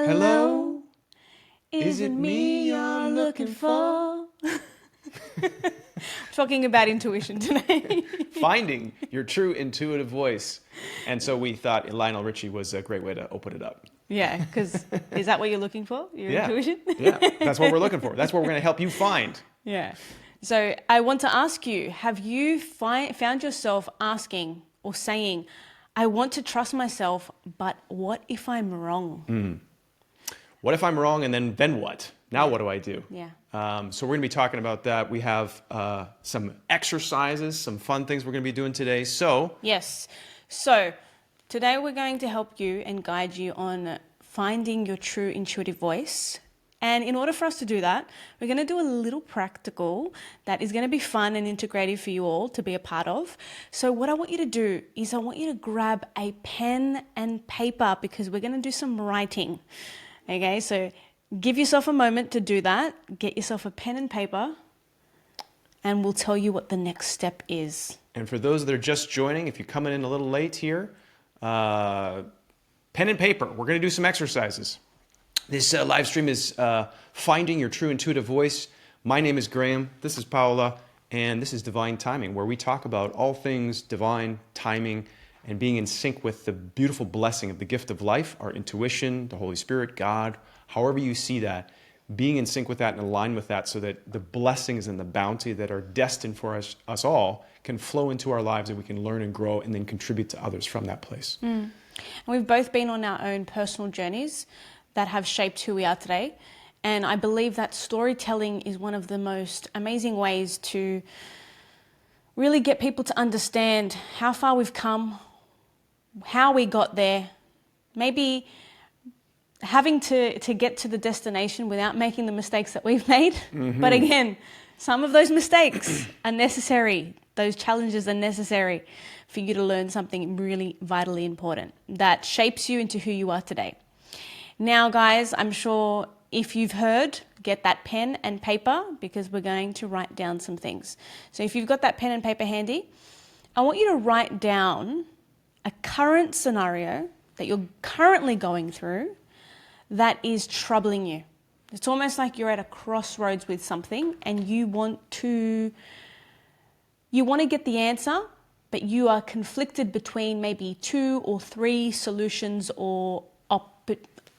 Hello? Is it me you're looking for? Talking about intuition today. Finding your true intuitive voice. And so we thought Lionel Richie was a great way to open it up. Yeah, because is that what you're looking for? Your intuition? Yeah, that's what we're looking for. That's what we're going to help you find. Yeah. So I want to ask you, have you found yourself asking or saying, I want to trust myself, but what if I'm wrong? What if I'm wrong, and then what? Now what do I do? Yeah. So we're going to be talking about that. We have some exercises, some fun things we're going to be doing today. So Yes. So today we're going to help you and guide you on finding your true intuitive voice. And in order for us to do that, we're going to do a little practical that is going to be fun and integrative for you all to be a part of. So what I want you to do is I want you to grab a pen and paper because we're going to do some writing. Okay, so give yourself a moment to do that. Get yourself a pen and paper and we'll tell you what the next step is. And for those that are just joining, if you're coming in a little late here, pen and paper, we're going to do some exercises. This live stream is Finding Your True Intuitive Voice. My name is Graham, this is Paola, and this is Divine Timing, where we talk about all things divine, timing, and being in sync with the beautiful blessing of the gift of life, our intuition, the Holy Spirit, God, however you see that, being in sync with that and aligned with that so that the blessings and the bounty that are destined for us all can flow into our lives and we can learn and grow and then contribute to others from that place. And we've both been on our own personal journeys that have shaped who we are today. And I believe that storytelling is one of the most amazing ways to really get people to understand how far we've come, how we got there, maybe having to get to the destination without making the mistakes that we've made. But again, some of those mistakes are necessary. Those challenges are necessary for you to learn something really vitally important that shapes you into who you are today. Now, guys, I'm sure if you've heard, get that pen and paper because we're going to write down some things. So if you've got that pen and paper handy, I want you to write down a current scenario that you're currently going through that is troubling you. It's almost like you're at a crossroads with something and you want to get the answer, but you are conflicted between maybe 2 or 3 solutions or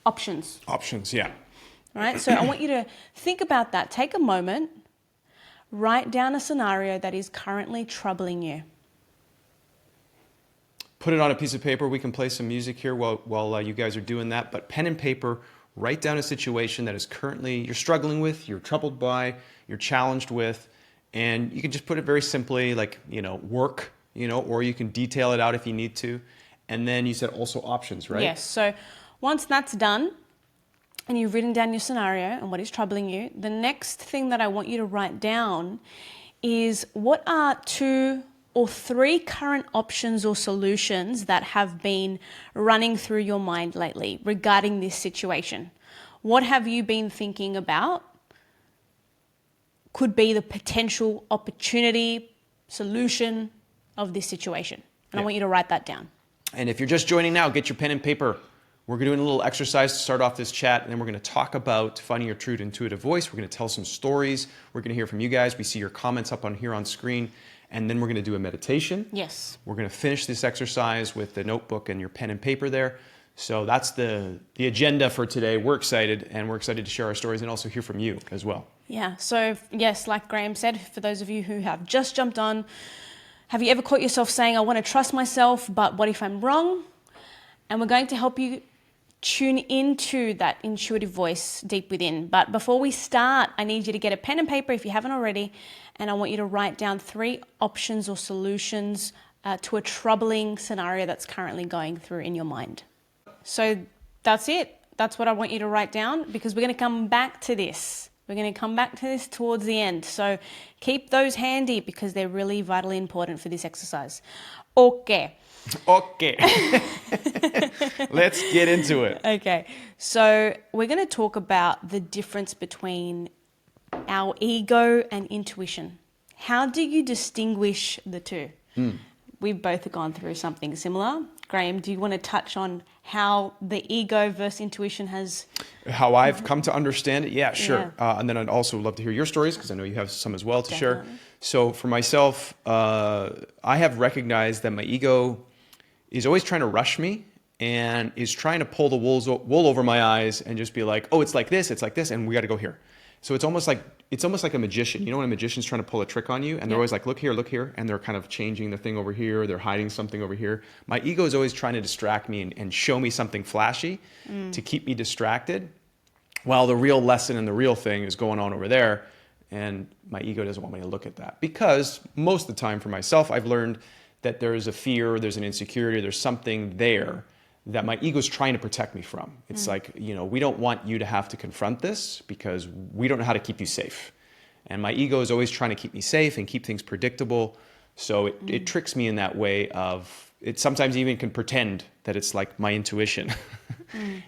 options. Options, yeah. All right, so I want you to think about that. Take a moment, write down a scenario that is currently troubling you. Put it on a piece of paper. We can play some music here while you guys are doing that. But pen and paper, write down a situation that is currently you're struggling with, you're troubled by, you're challenged with, and you can just put it very simply like, work, or you can detail it out if you need to. And then you said also options, right? Yes, so once that's done and you've written down your scenario and what is troubling you, the next thing that I want you to write down is what are 2 or 3 current options or solutions that have been running through your mind lately regarding this situation. What have you been thinking about? Could be the potential opportunity, solution of this situation. And I want you to write that down. And if you're just joining now, get your pen and paper. We're doing a little exercise to start off this chat, and then we're going to talk about finding your true intuitive voice. We're going to tell some stories. We're going to hear from you guys. We see your comments up on here on screen, and then we're going to do a meditation. Yes. We're going to finish this exercise with the notebook and your pen and paper there. So that's the agenda for today. We're excited, and we're excited to share our stories and also hear from you as well. Yeah, so yes, like Graham said, for those of you who have just jumped on, have you ever caught yourself saying, I want to trust myself, but what if I'm wrong? And we're going to help you tune into that intuitive voice deep within. But before we start, I need you to get a pen and paper if you haven't already, and I want you to write down 3 options or solutions to a troubling scenario that's currently going through in your mind. So that's it. That's what I want you to write down because we're going to come back to this. We're going to come back to this towards the end. So keep those handy because they're really vitally important for this exercise. Okay. Let's get into it. Okay, so we're going to talk about the difference between our ego and intuition. How do you distinguish the two? We've both gone through something similar. Graham, do you want to touch on how the ego versus intuition has... How I've come to understand it? Yeah, sure. Yeah. And then I'd also love to hear your stories because I know you have some as well to share. Definitely. So for myself, I have recognized that my ego is always trying to rush me and is trying to pull the wool over my eyes and just be like, oh, it's like this, and we got to go here. So it's almost like a magician. You know when a magician's trying to pull a trick on you and they're always like, look here, and they're kind of changing the thing over here, they're hiding something over here. My ego is always trying to distract me and show me something flashy to keep me distracted, while the real lesson and the real thing is going on over there. And my ego doesn't want me to look at that, because most of the time for myself, I've learned that there is a fear, there's an insecurity, there's something there that my ego is trying to protect me from. It's like, we don't want you to have to confront this because we don't know how to keep you safe. And my ego is always trying to keep me safe and keep things predictable. So it tricks me in that way of, it sometimes even can pretend that it's like my intuition.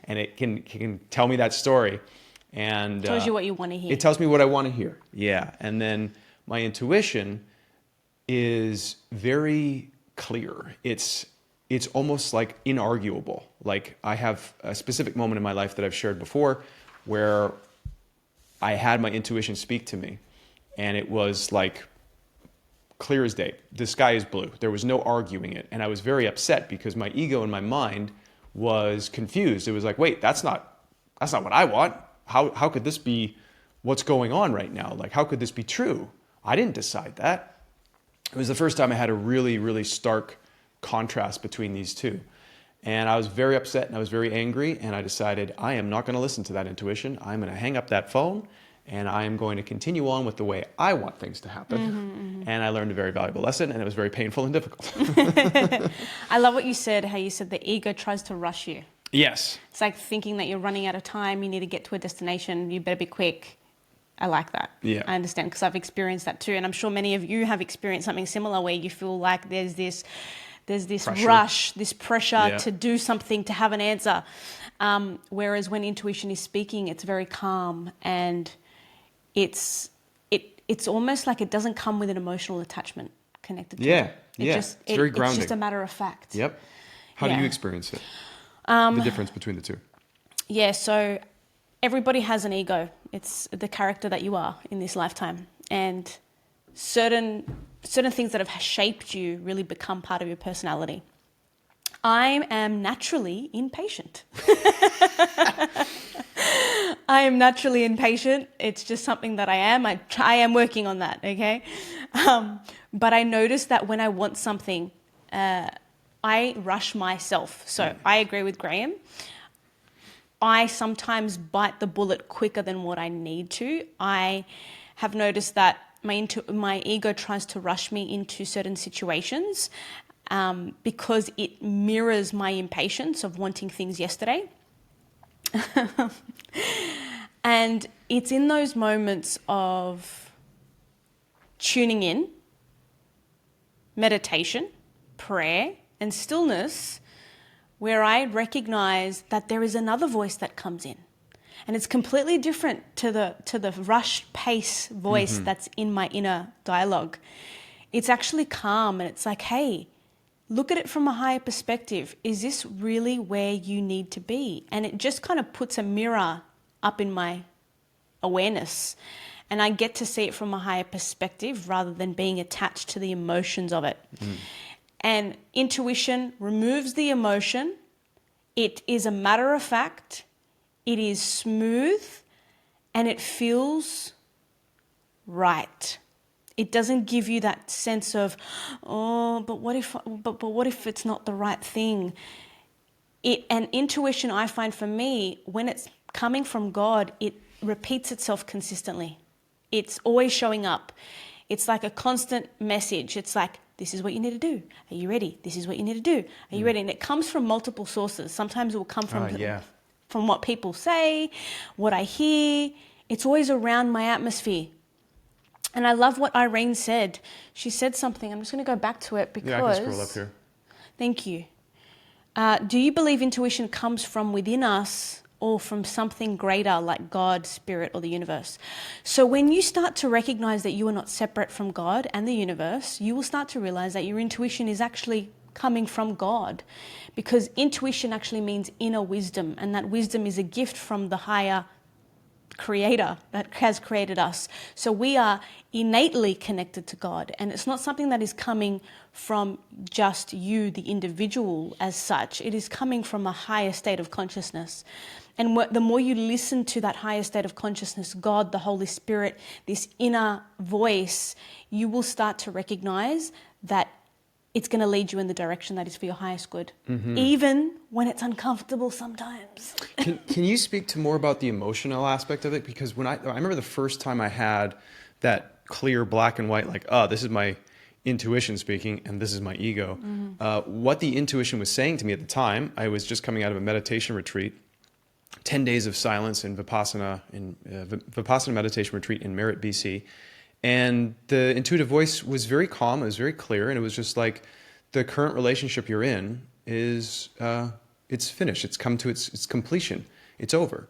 And it can tell me that story. And tells you what you want to hear. It tells me what I want to hear. Yeah. And then my intuition is very clear. It's almost like inarguable. Like I have a specific moment in my life that I've shared before where I had my intuition speak to me, and it was like clear as day. The sky is blue. There was no arguing it. And I was very upset because my ego in my mind was confused. It was like, wait, that's not what I want. How could this be what's going on right now? Like, how could this be true? I didn't decide that. It was the first time I had a really, really stark contrast between these two. And I was very upset and I was very angry, and I decided I am not going to listen to that intuition. I'm going to hang up that phone and I am going to continue on with the way I want things to happen. And I learned a very valuable lesson, and it was very painful and difficult. I love what you said, how you said the ego tries to rush you. Yes. It's like thinking that you're running out of time, you need to get to a destination, you better be quick. I like that. Yeah. I understand, because I've experienced that too. And I'm sure many of you have experienced something similar where you feel like there's this pressure. rush, this pressure Yeah. to do something, to have an answer. Whereas when intuition is speaking, it's very calm, and it's almost like it doesn't come with an emotional attachment connected to it. It's very grounding. It's just a matter of fact. Yep. How do Yeah. you experience it? The difference between the two? Yeah, so everybody has an ego. It's the character that you are in this lifetime. And certain things that have shaped you really become part of your personality. I am naturally impatient. I am naturally impatient. It's just something that I am. I am working on that, okay? But I notice that when I want something, I rush myself. So I agree with Graham. I sometimes bite the bullet quicker than what I need to. I have noticed that my ego tries to rush me into certain situations because it mirrors my impatience of wanting things yesterday. And it's in those moments of tuning in, meditation, prayer, and stillness where I recognize that there is another voice that comes in. And it's completely different to the rush pace voice that's in my inner dialogue. It's actually calm, and it's like, hey, look at it from a higher perspective. Is this really where you need to be? And it just kind of puts a mirror up in my awareness, and I get to see it from a higher perspective rather than being attached to the emotions of it. And intuition removes the emotion. It is a matter of fact. It is smooth, and it feels right. It doesn't give you that sense of, oh, but what if it's not the right thing? And intuition, I find for me, when it's coming from God, it repeats itself consistently. It's always showing up. It's like a constant message. It's like, this is what you need to do. Are you ready? This is what you need to do. Are you ready? And it comes from multiple sources. Sometimes it will come from what people say, what I hear. It's always around my atmosphere. And I love what Irene said. She said something. I'm just going to go back to it because... Yeah, I can scroll up here. Thank you. Do you believe intuition comes from within us or from something greater like God, Spirit, or the universe? So when you start to recognize that you are not separate from God and the universe, you will start to realize that your intuition is actually coming from God, because intuition actually means inner wisdom, and that wisdom is a gift from the higher creator that has created us. So we are innately connected to God, and it's not something that is coming from just you, the individual, as such. It is coming from a higher state of consciousness. And the more you listen to that higher state of consciousness, God, the Holy Spirit, this inner voice, you will start to recognize that it's going to lead you in the direction that is for your highest good, even when it's uncomfortable sometimes. Can you speak to more about the emotional aspect of it? Because when I remember the first time I had that clear black and white, like, oh, this is my intuition speaking and this is my ego. What the intuition was saying to me at the time, I was just coming out of a meditation retreat, 10 days of silence in Vipassana meditation retreat in Merritt, BC. And the intuitive voice was very calm, it was very clear, and it was just like, the current relationship you're in is, it's finished, it's come to its completion, it's over.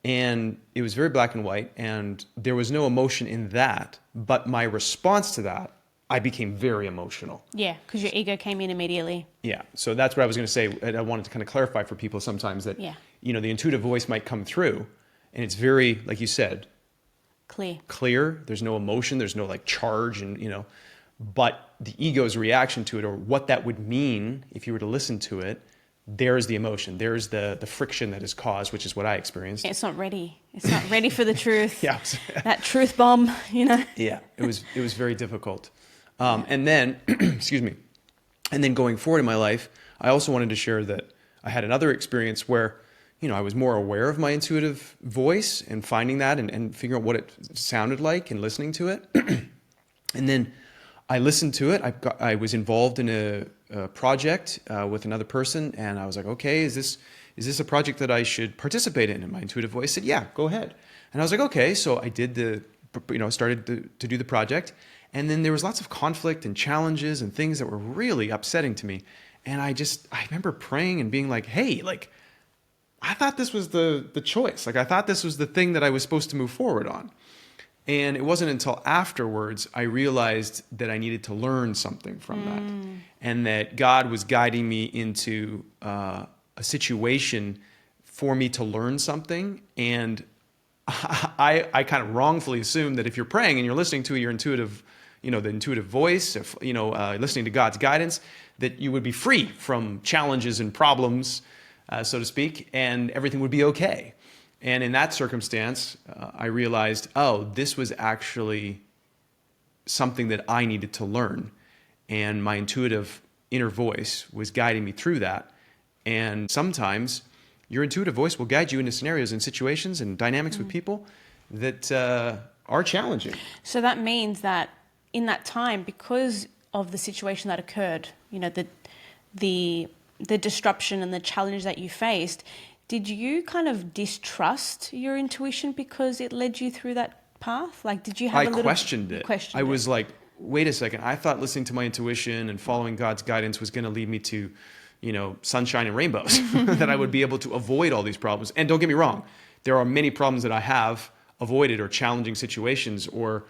And it was very black and white, and there was no emotion in that, but my response to that, I became very emotional. Yeah, because your ego came in immediately. Yeah, so that's what I was going to say. And I wanted to kind of clarify for people sometimes that, you know, the intuitive voice might come through, and it's very, like you said, clear. There's no emotion. There's no like charge, and you know, but the ego's reaction to it, or what that would mean if you were to listen to it, there's the emotion. There's the friction that is caused, which is what I experienced. It's not ready. It's not ready for the truth. Yeah, that truth bomb, you know. Yeah, it was very difficult. And then, excuse me, and then going forward in my life, I also wanted to share that I had another experience where, you know, I was more aware of my intuitive voice and finding that and figuring out what it sounded like and listening to it. And then I listened to it. I was involved in a project with another person, and I was like, okay, is this a project that I should participate in? And my intuitive voice said, yeah, go ahead. And I was like, okay. So I did started to do the project. And then there was lots of conflict and challenges and things that were really upsetting to me. And I remember praying and being like, hey, like, I thought this was the choice. Like, I thought this was the thing that I was supposed to move forward on. And it wasn't until afterwards I realized that I needed to learn something from that. And that God was guiding me into a situation for me to learn something. And I kind of wrongfully assumed that if you're praying and you're listening to your intuitive, you know, the intuitive voice, listening to God's guidance, that you would be free from challenges and problems, so to speak, and everything would be okay. And in that circumstance, I realized, oh, this was actually something that I needed to learn. And my intuitive inner voice was guiding me through that. And sometimes your intuitive voice will guide you into scenarios and situations and dynamics with people that are challenging. So that means that in that time, because of the situation that occurred, you know, the disruption and the challenge that you faced, did you kind of distrust your intuition because it led you through that path? Like, did you have I questioned it. I was like, wait a second. I thought listening to my intuition and following God's guidance was going to lead me to, you know, sunshine and rainbows, that I would be able to avoid all these problems. And don't get me wrong, there are many problems that I have avoided, or challenging situations, or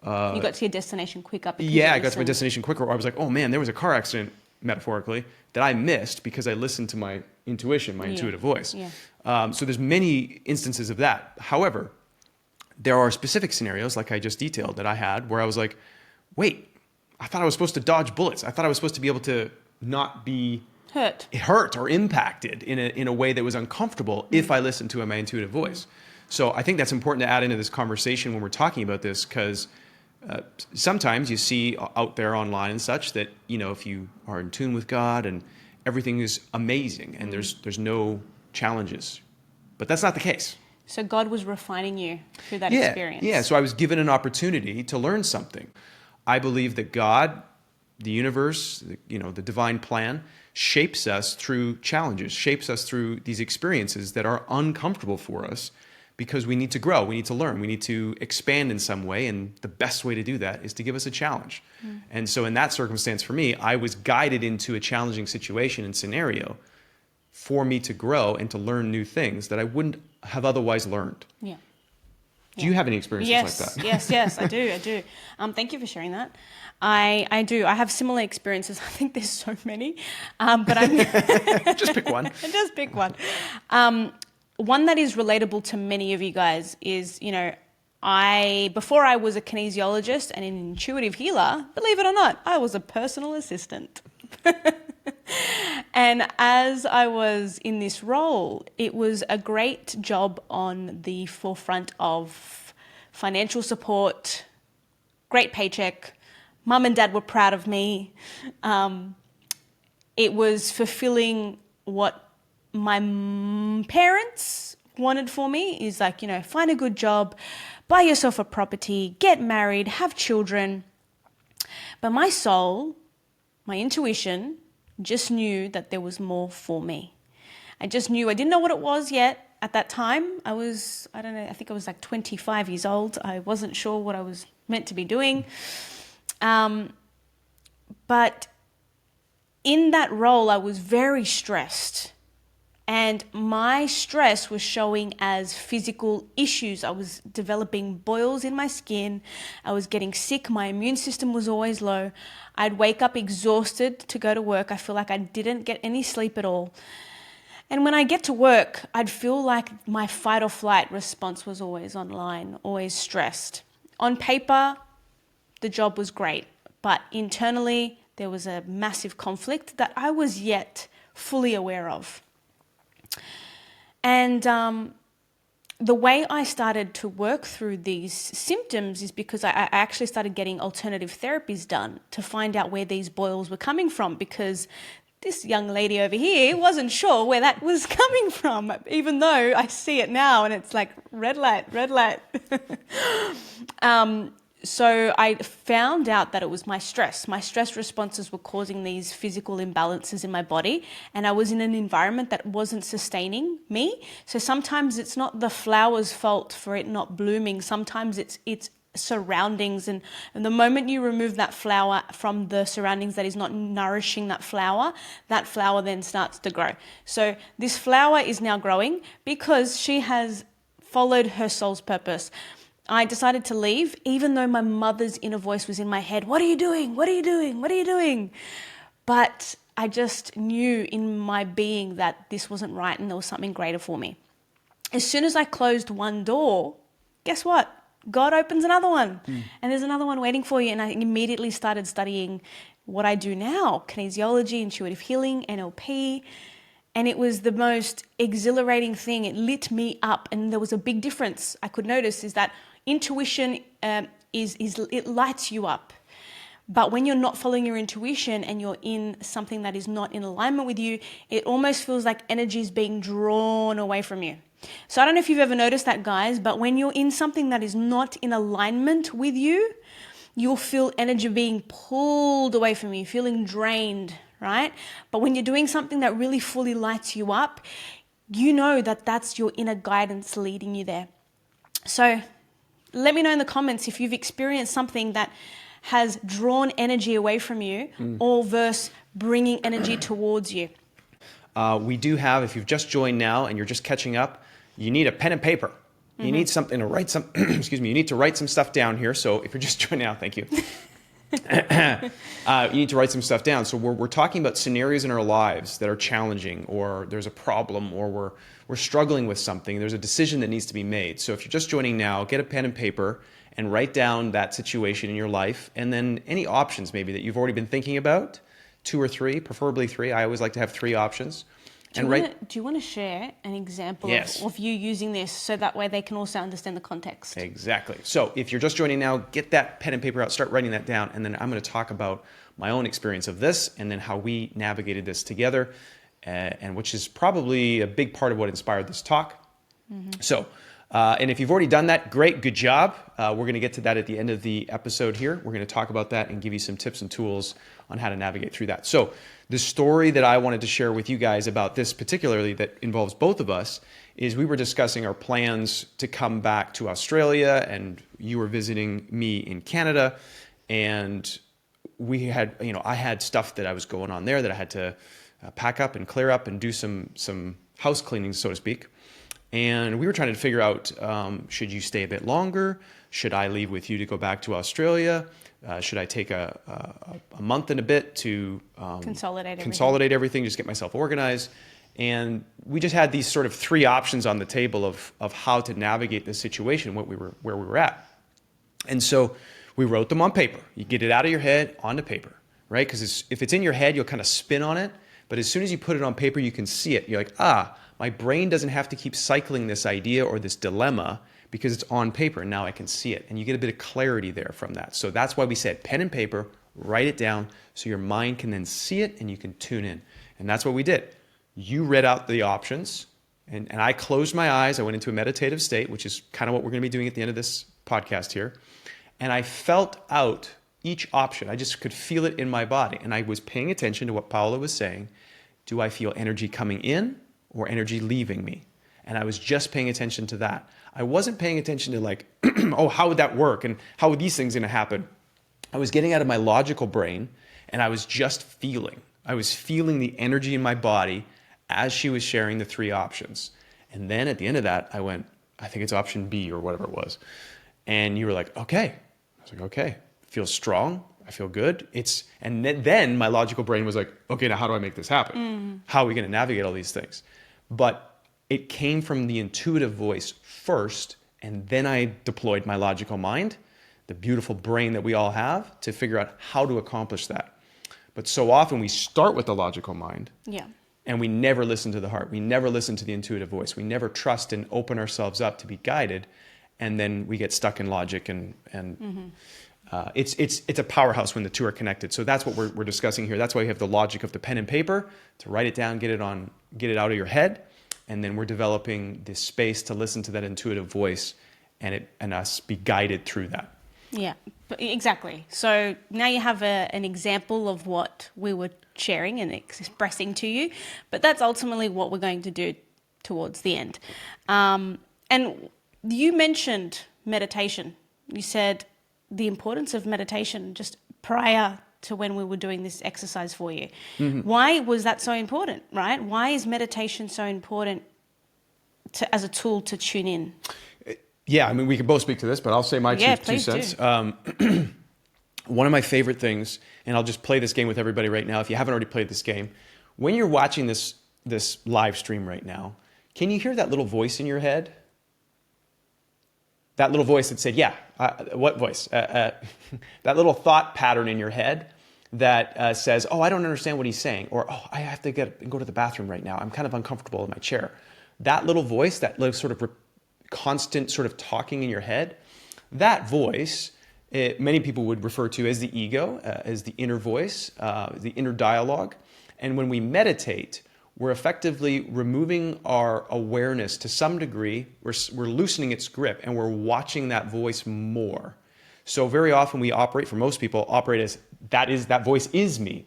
you got to your destination quicker. Yeah, I got to my destination quicker. Or I was like, oh man, there was a car accident, metaphorically, that I missed because I listened to my intuition, my intuitive voice. Yeah. So there's many instances of that. However, there are specific scenarios, like I just detailed, that I had where I was like, wait, I thought I was supposed to dodge bullets. I thought I was supposed to be able to not be hurt or impacted in a way that was uncomfortable if I listened to my intuitive voice. So I think that's important to add into this conversation when we're talking about this, because sometimes you see out there online and such that, you know, if you are in tune with God and everything is amazing and there's no challenges, but that's not the case. So God was refining you through that experience. Yeah, so I was given an opportunity to learn something. I believe that God, the universe, the divine plan, shapes us through challenges, shapes us through these experiences that are uncomfortable for us, because we need to grow, we need to learn, we need to expand in some way, and the best way to do that is to give us a challenge. And so in that circumstance for me, I was guided into a challenging situation and scenario for me to grow and to learn new things that I wouldn't have otherwise learned. Yeah. Do you have any experiences like that? Yes, I do. Thank you for sharing that. I do. I have similar experiences. I think there's so many, but I'm Just pick one. just pick one. One that is relatable to many of you guys is, before I was a kinesiologist and an intuitive healer, believe it or not, I was a personal assistant. And as I was in this role, it was a great job on the forefront of financial support, great paycheck. Mum and dad were proud of me. It was fulfilling what my parents wanted for me, is like, find a good job, buy yourself a property, get married, have children. But my soul, my intuition, just knew that there was more for me. I just knew. I didn't know what it was yet at that time. I think I was like 25 years old. I wasn't sure what I was meant to be doing. But in that role, I was very stressed. And my stress was showing as physical issues. I was developing boils in my skin. I was getting sick. My immune system was always low. I'd wake up exhausted to go to work. I feel like I didn't get any sleep at all. And when I get to work, I'd feel like my fight or flight response was always online, always stressed. On paper, the job was great, but internally, there was a massive conflict that I was yet fully aware of. And the way I started to work through these symptoms is because I actually started getting alternative therapies done to find out where these boils were coming from, because this young lady over here wasn't sure where that was coming from, even though I see it now and it's like red light, red light. So I found out that it was my stress. My stress responses were causing these physical imbalances in my body, and I was in an environment that wasn't sustaining me. So sometimes it's not the flower's fault for it not blooming. Sometimes it's surroundings, and the moment you remove that flower from the surroundings that is not nourishing that flower then starts to grow. So this flower is now growing because she has followed her soul's purpose. I decided to leave, even though my mother's inner voice was in my head. What are you doing? What are you doing? What are you doing? But I just knew in my being that this wasn't right and there was something greater for me. As soon as I closed one door, guess what? God opens another one. And there's another one waiting for you. And I immediately started studying what I do now, kinesiology, intuitive healing, NLP. And it was the most exhilarating thing. It lit me up. And there was a big difference I could notice, is that intuition it lights you up. But when you're not following your intuition and you're in something that is not in alignment with you, it almost feels like energy is being drawn away from you. So I don't know if you've ever noticed that, guys, but when you're in something that is not in alignment with you, you'll feel energy being pulled away from you, feeling drained, right? But when you're doing something that really fully lights you up, you know that that's your inner guidance leading you there. So let me know in the comments if you've experienced something that has drawn energy away from you or versus bringing energy towards you. We do have, if you've just joined now and you're just catching up, you need a pen and paper. You need something to write some, excuse me, you need to write some stuff down here. So if you're just joining now, thank you. You need to write some stuff down. So we're talking about scenarios in our lives that are challenging, or there's a problem, or we're struggling with something. There's a decision that needs to be made. So if you're just joining now, get a pen and paper and write down that situation in your life, and then any options maybe that you've already been thinking about, 2 or 3, preferably 3. I always like to have 3 options. Do you want to share an example of you using this so that way they can also understand the context? Exactly. So if you're just joining now, get that pen and paper out, start writing that down, and then I'm going to talk about my own experience of this and then how we navigated this together, and which is probably a big part of what inspired this talk. So, and if you've already done that, great, good job. We're going to get to that at the end of the episode here. We're going to talk about that and give you some tips and tools on how to navigate through that. So the story that I wanted to share with you guys about this particularly that involves both of us is we were discussing our plans to come back to Australia, and you were visiting me in Canada, and we had, I had stuff that I was going on there that I had to pack up and clear up and do some house cleaning, so to speak. And we were trying to figure out, should you stay a bit longer? Should I leave with you to go back to Australia? Should I take a month and a bit to consolidate everything, just get myself organized? And we just had these sort of three options on the table of how to navigate this situation, where we were at. And so we wrote them on paper. You get it out of your head onto paper, right? Because if it's in your head, you'll kind of spin on it. But as soon as you put it on paper, you can see it. You're like, my brain doesn't have to keep cycling this idea or this dilemma because it's on paper and now I can see it. And you get a bit of clarity there from that. So that's why we said pen and paper, write it down so your mind can then see it and you can tune in. And that's what we did. You read out the options and I closed my eyes. I went into a meditative state, which is kind of what we're going to be doing at the end of this podcast here. And I felt out each option. I just could feel it in my body. And I was paying attention to what Paula was saying. Do I feel energy coming in or energy leaving me? And I was just paying attention to that. I wasn't paying attention to like, oh, how would that work? And how would these things going to happen? I was getting out of my logical brain and I was just feeling. I was feeling the energy in my body as she was sharing the three options. And then at the end of that, I went, I think it's option B or whatever it was. And you were like, okay. I was like, okay. Feels strong. I feel good. And then my logical brain was like, okay, now how do I make this happen? How are we going to navigate all these things? But it came from the intuitive voice first, and then I deployed my logical mind, the beautiful brain that we all have, to figure out how to accomplish that. But so often we start with the logical mind, and we never listen to the heart. We never listen to the intuitive voice. We never trust and open ourselves up to be guided, and then we get stuck in logic and it's a powerhouse when the two are connected. So that's what we're discussing here. That's why you have the logic of the pen and paper to write it down, get it out of your head, and then we're developing this space to listen to that intuitive voice and us be guided through that. Yeah, exactly. So now you have an example of what we were sharing and expressing to you, but that's ultimately what we're going to do towards the end. And you mentioned meditation. You said the importance of meditation just prior to when we were doing this exercise for you. Why was that so important, right? Why is meditation so important as a tool to tune in? Yeah, I mean, we can both speak to this, but I'll say my two cents. One of my favorite things, and I'll just play this game with everybody right now. If you haven't already played this game, when you're watching this live stream right now, can you hear that little voice in your head? That little voice that said, what voice? That little thought pattern in your head that says, oh, I don't understand what he's saying. Or, oh, I have to go to the bathroom right now. I'm kind of uncomfortable in my chair. That little voice, that little sort of constant sort of talking in your head, that voice, many people would refer to as the ego, as the inner voice, the inner dialogue. And when we meditate, we're effectively removing our awareness to some degree. We're loosening its grip and we're watching that voice more. So very often we operate, for most people, as that voice is me.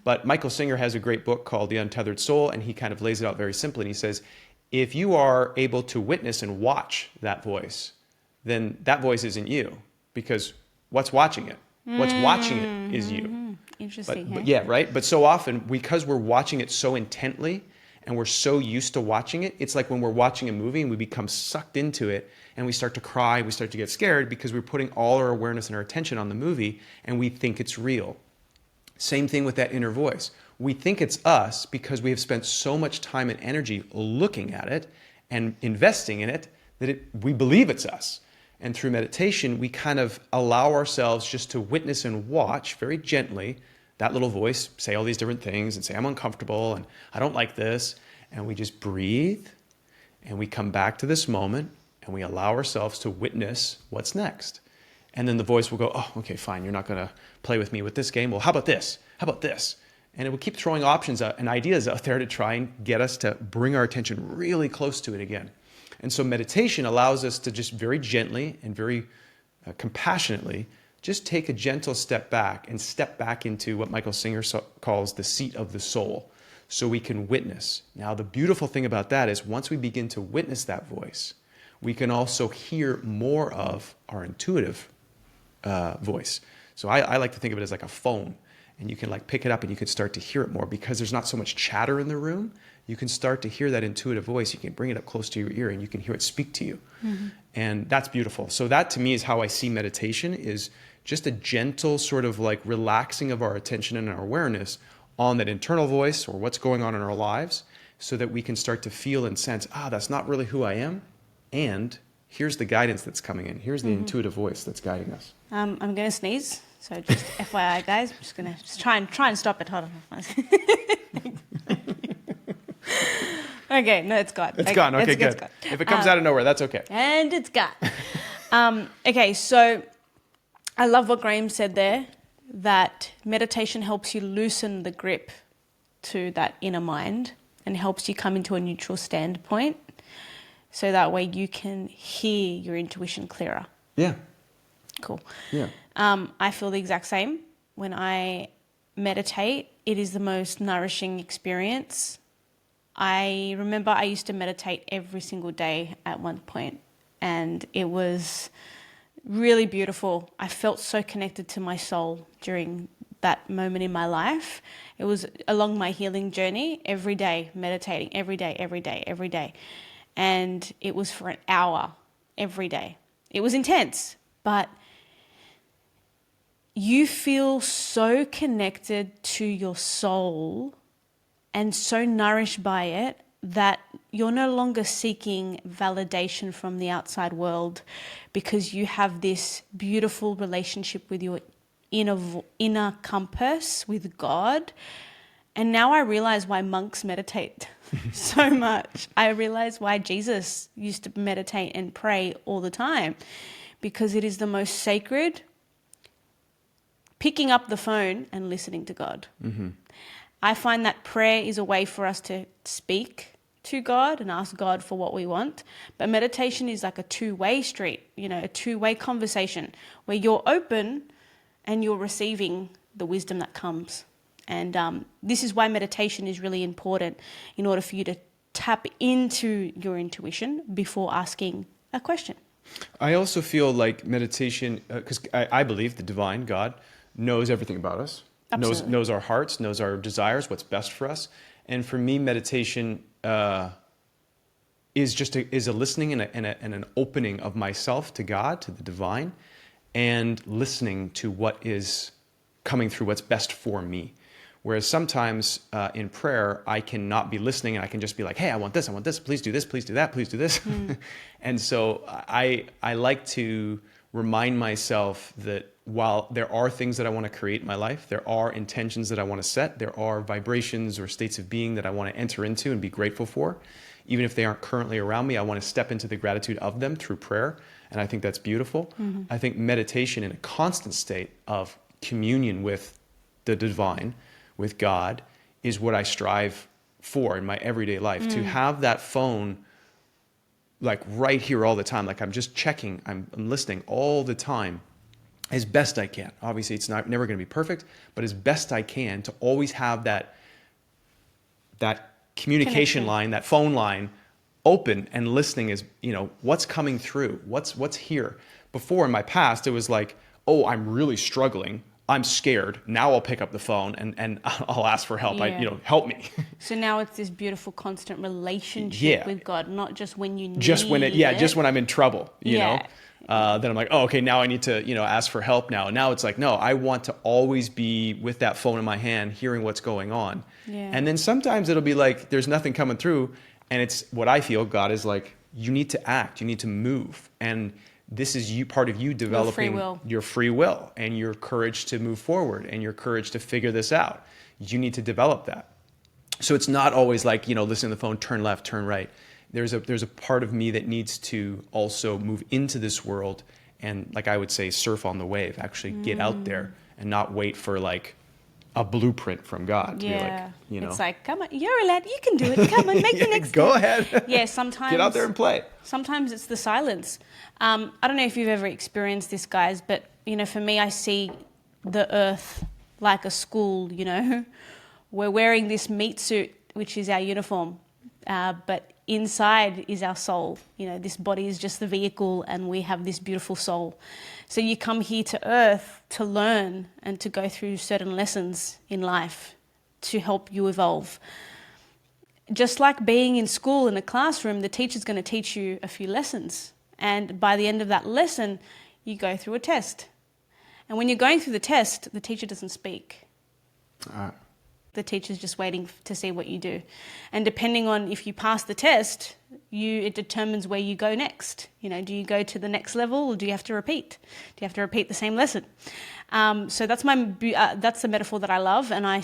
But Michael Singer has a great book called The Untethered Soul, and he kind of lays it out very simply. And he says, if you are able to witness and watch that voice, then that voice isn't you, because what's watching it? What's watching it is you. Interesting. But yeah, right? But so often, because we're watching it so intently and we're so used to watching it, it's like when we're watching a movie and we become sucked into it and we start to cry, we start to get scared because we're putting all our awareness and our attention on the movie and we think it's real. Same thing with that inner voice. We think it's us because we have spent so much time and energy looking at it and investing in it that we believe it's us. And through meditation, we kind of allow ourselves just to witness and watch very gently that little voice say all these different things and say, I'm uncomfortable and I don't like this. And we just breathe and we come back to this moment and we allow ourselves to witness what's next. And then the voice will go, oh, okay, fine. You're not going to play with me with this game. Well, how about this? How about this? And it will keep throwing options out and ideas out there to try and get us to bring our attention really close to it again. And so meditation allows us to just very gently and very compassionately just take a gentle step back and step back into what Michael Singer calls the seat of the soul, so we can witness. Now, the beautiful thing about that is once we begin to witness that voice, we can also hear more of our intuitive voice. So I like to think of it as like a phone, and you can like pick it up and you can start to hear it more because there's not so much chatter in the room. you can start to hear that intuitive voice. You can bring it up close to your ear and you can hear it speak to you. And that's beautiful. So that to me is how I see meditation, is just a gentle sort of like relaxing of our attention and our awareness on that internal voice or what's going on in our lives, so that we can start to feel and sense, that's not really who I am. And here's the guidance that's coming in. Here's the intuitive voice that's guiding us. I'm going to sneeze. So just FYI, guys, I'm just going to try and stop it. Hold on. Okay, no, it's gone. It's gone. Okay, good. It's gone. If it comes out of nowhere, that's okay. And it's gone. Okay, so I love what Graham said there, that meditation helps you loosen the grip to that inner mind and helps you come into a neutral standpoint, so that way you can hear your intuition clearer. Yeah. Cool. Yeah. I feel the exact same. When I meditate, it is the most nourishing experience. I remember I used to meditate every single day at one point, and it was really beautiful. I felt so connected to my soul during that moment in my life. It was along my healing journey, every day, meditating, every day. And it was for an hour every day. It was intense, but you feel so connected to your soul and so nourished by it that you're no longer seeking validation from the outside world, because you have this beautiful relationship with your inner compass, with God. And now I realize why monks meditate so much. I realize why Jesus used to meditate and pray all the time, because it is the most sacred, picking up the phone and listening to God. I find that prayer is a way for us to speak to God and ask God for what we want. But meditation is like a two-way street, a two-way conversation where you're open and you're receiving the wisdom that comes. And this is why meditation is really important, in order for you to tap into your intuition before asking a question. I also feel like meditation, because I believe the divine God knows everything about us. Absolutely. Knows our hearts, knows our desires, what's best for us. And for me, meditation is a listening and an opening of myself to God, to the divine, and listening to what is coming through, what's best for me. Whereas sometimes in prayer, I cannot be listening, and I can just be like, hey, I want this, please do this, please do that, please do this. And so I like to remind myself that while there are things that I want to create in my life, there are intentions that I want to set, there are vibrations or states of being that I want to enter into and be grateful for. Even if they aren't currently around me, I want to step into the gratitude of them through prayer. And I think that's beautiful. I think meditation in a constant state of communion with the divine, with God, is what I strive for in my everyday life. To have that phone like right here all the time, like I'm just checking, I'm listening all the time, as best I can. Obviously, it's never going to be perfect, but as best I can to always have that communication Connection. line, that phone line open and listening is, what's coming through, what's here. Before in my past, it was like, oh, I'm really struggling, I'm scared. Now I'll pick up the phone and I'll ask for help. Yeah. Help me. So now it's this beautiful, constant relationship with God, not just when you need just when I'm in trouble, you know. Yeah. Then I'm like, oh, okay, now I need to, ask for help now. Now it's like, no, I want to always be with that phone in my hand, hearing what's going on. Yeah. And then sometimes it'll be like, there's nothing coming through. And it's what I feel God is like, you need to act, you need to move. And this is part of you developing your free will and your courage to move forward and your courage to figure this out. You need to develop that. So it's not always like, listen to the phone, turn left, turn right. There's a part of me that needs to also move into this world and, like I would say, surf on the wave, actually get out there and not wait for like a blueprint from God. To be like, It's like, come on, you're a lad, you can do it. Come on, make the next Go step. ahead. Yeah, sometimes. Get out there and play. Sometimes it's the silence. I don't know if you've ever experienced this, guys, but, for me, I see the earth like a school, We're wearing this meat suit, which is our uniform, but inside is our soul. This body is just the vehicle and we have this beautiful soul. So you come here to earth to learn and to go through certain lessons in life to help you evolve. just like being in school in a classroom, the teacher's going to teach you a few lessons. And by the end of that lesson, you go through a test. And when you're going through the test, the teacher doesn't speak. The teacher's just waiting to see what you do. And depending on if you pass the test, it determines where you go next. Do you go to the next level, or do you have to repeat? Do you have to repeat the same lesson? So that's the metaphor that I love, and I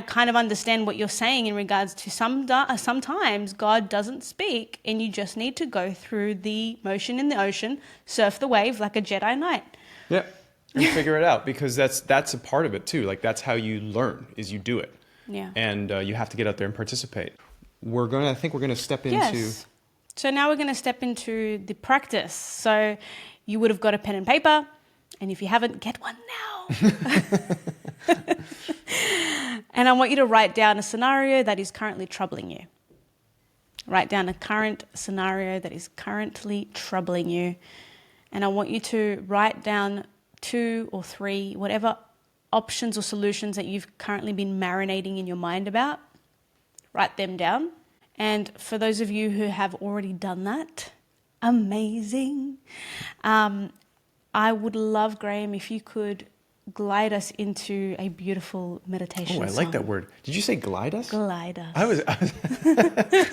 kind of understand what you're saying in regards to sometimes God doesn't speak, and you just need to go through the motion in the ocean, surf the wave like a Jedi Knight. Yeah. And figure it out, because that's a part of it too. Like, that's how you learn, is you do it. Yeah. And you have to get out there and participate. I think we're gonna step into. Yes. So now we're going to step into the practice. So you would have got a pen and paper, and if you haven't, get one now. And I want you to write down a scenario that is currently troubling you. Write down a current scenario that is currently troubling you. And I want you to write down 2 or 3, whatever options or solutions that you've currently been marinating in your mind about. Write them down. And for those of you who have already done that, amazing. I would love, Graham, if you could glide us into a beautiful meditation Oh, I song. like that word. Did you say glide us? Glide us. I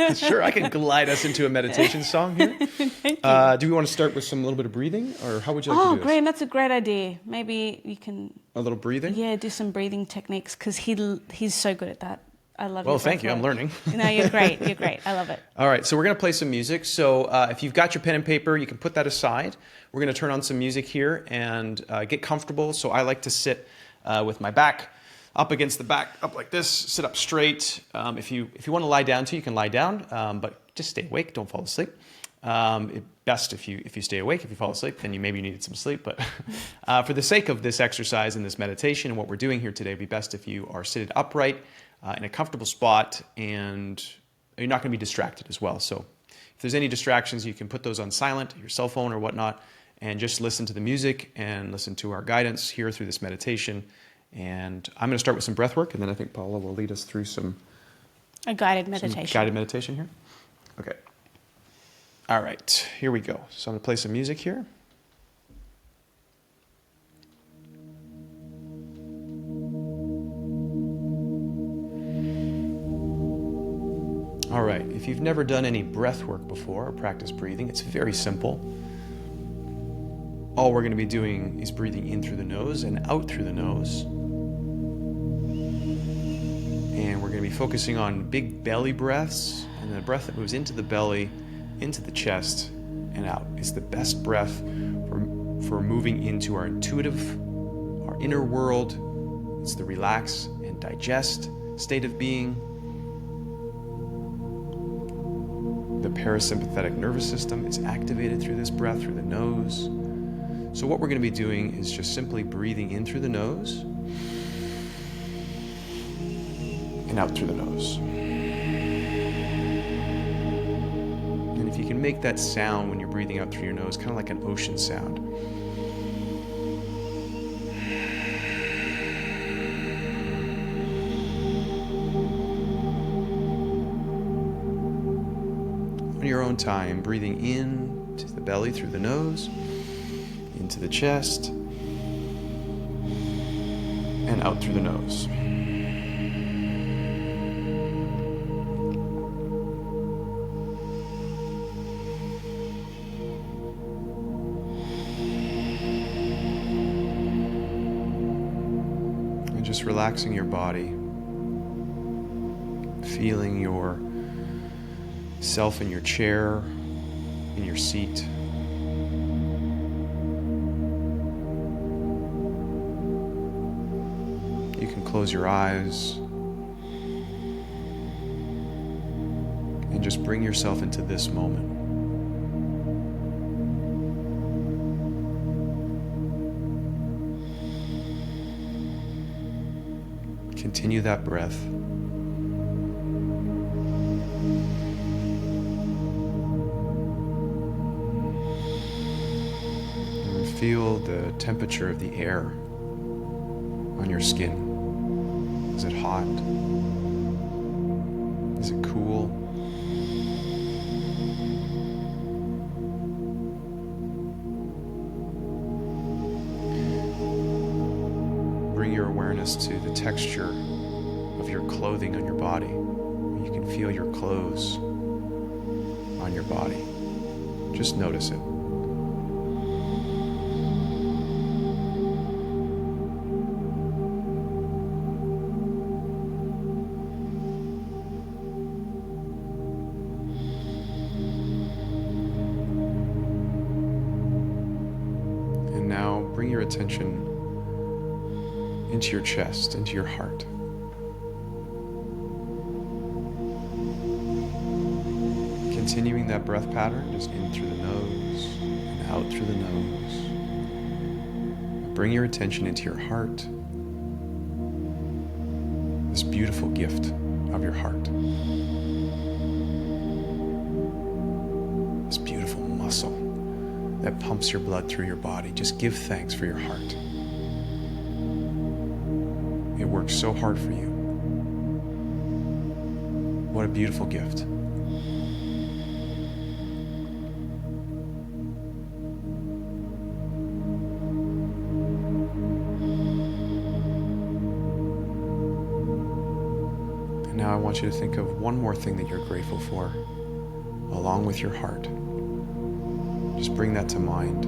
was sure I could glide us into a meditation song here. Thank you. Do we want to start with some little bit of breathing, or how would you like to do this? Graham, that's a great idea. Maybe you can, A little breathing? do some breathing techniques, because he's so good at that. I love it. Well, thank you. I'm learning. No, you're great. You're great. I love it. All right, so we're going to play some music. So if you've got your pen and paper, you can put that aside. We're going to turn on some music here and get comfortable. So I like to sit with my back up against the back, up like this, sit up straight. If you want to lie down too, you can lie down, but just stay awake. Don't fall asleep. Best if you stay awake. If you fall asleep, then you needed some sleep. But for the sake of this exercise and this meditation and what we're doing here today, it'd be best if you are seated upright in a comfortable spot, and you're not going to be distracted as well. So if there's any distractions, you can put those on silent, your cell phone or whatnot, and just listen to the music and listen to our guidance here through this meditation. And I'm going to start with some breath work, and then I think Paula will lead us through a guided meditation. Guided meditation here. Okay. All right, here we go. So I'm going to play some music here. All right, if you've never done any breath work before or practice breathing, it's very simple. All we're going to be doing is breathing in through the nose and out through the nose. And we're going to be focusing on big belly breaths, and the breath that moves into the belly, into the chest, and out. It's the best breath for moving into our intuitive, our inner world. It's the relax and digest state of being. The parasympathetic nervous system is activated through this breath, through the nose. So what we're going to be doing is just simply breathing in through the nose and out through the nose. And if you can make that sound when you're breathing out through your nose, kind of like an ocean sound. On your own time, breathing in to the belly through the nose, into the chest, and out through the nose. And just relaxing your body, feeling your self in your chair, in your seat. You can close your eyes and just bring yourself into this moment. Continue that breath. Feel the temperature of the air on your skin. Is it hot? Is it cool? Bring your awareness to the texture of your clothing on your body. You can feel your clothes on your body. Just notice it. And now bring your attention into your chest, into your heart. Continuing that breath pattern, just in through the nose and out through the nose. Bring your attention into your heart, this beautiful gift of your heart. This beautiful muscle that pumps your blood through your body. Just give thanks for your heart. It works so hard for you. What a beautiful gift. And now I want you to think of one more thing that you're grateful for, along with your heart. Just bring that to mind.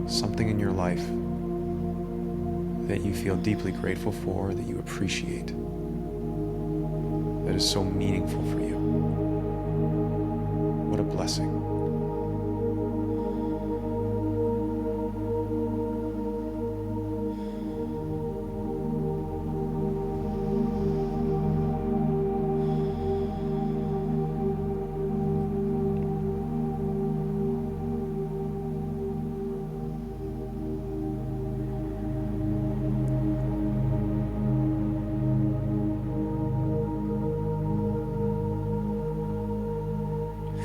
Something in your life that you feel deeply grateful for, that you appreciate, that is so meaningful for you. What a blessing.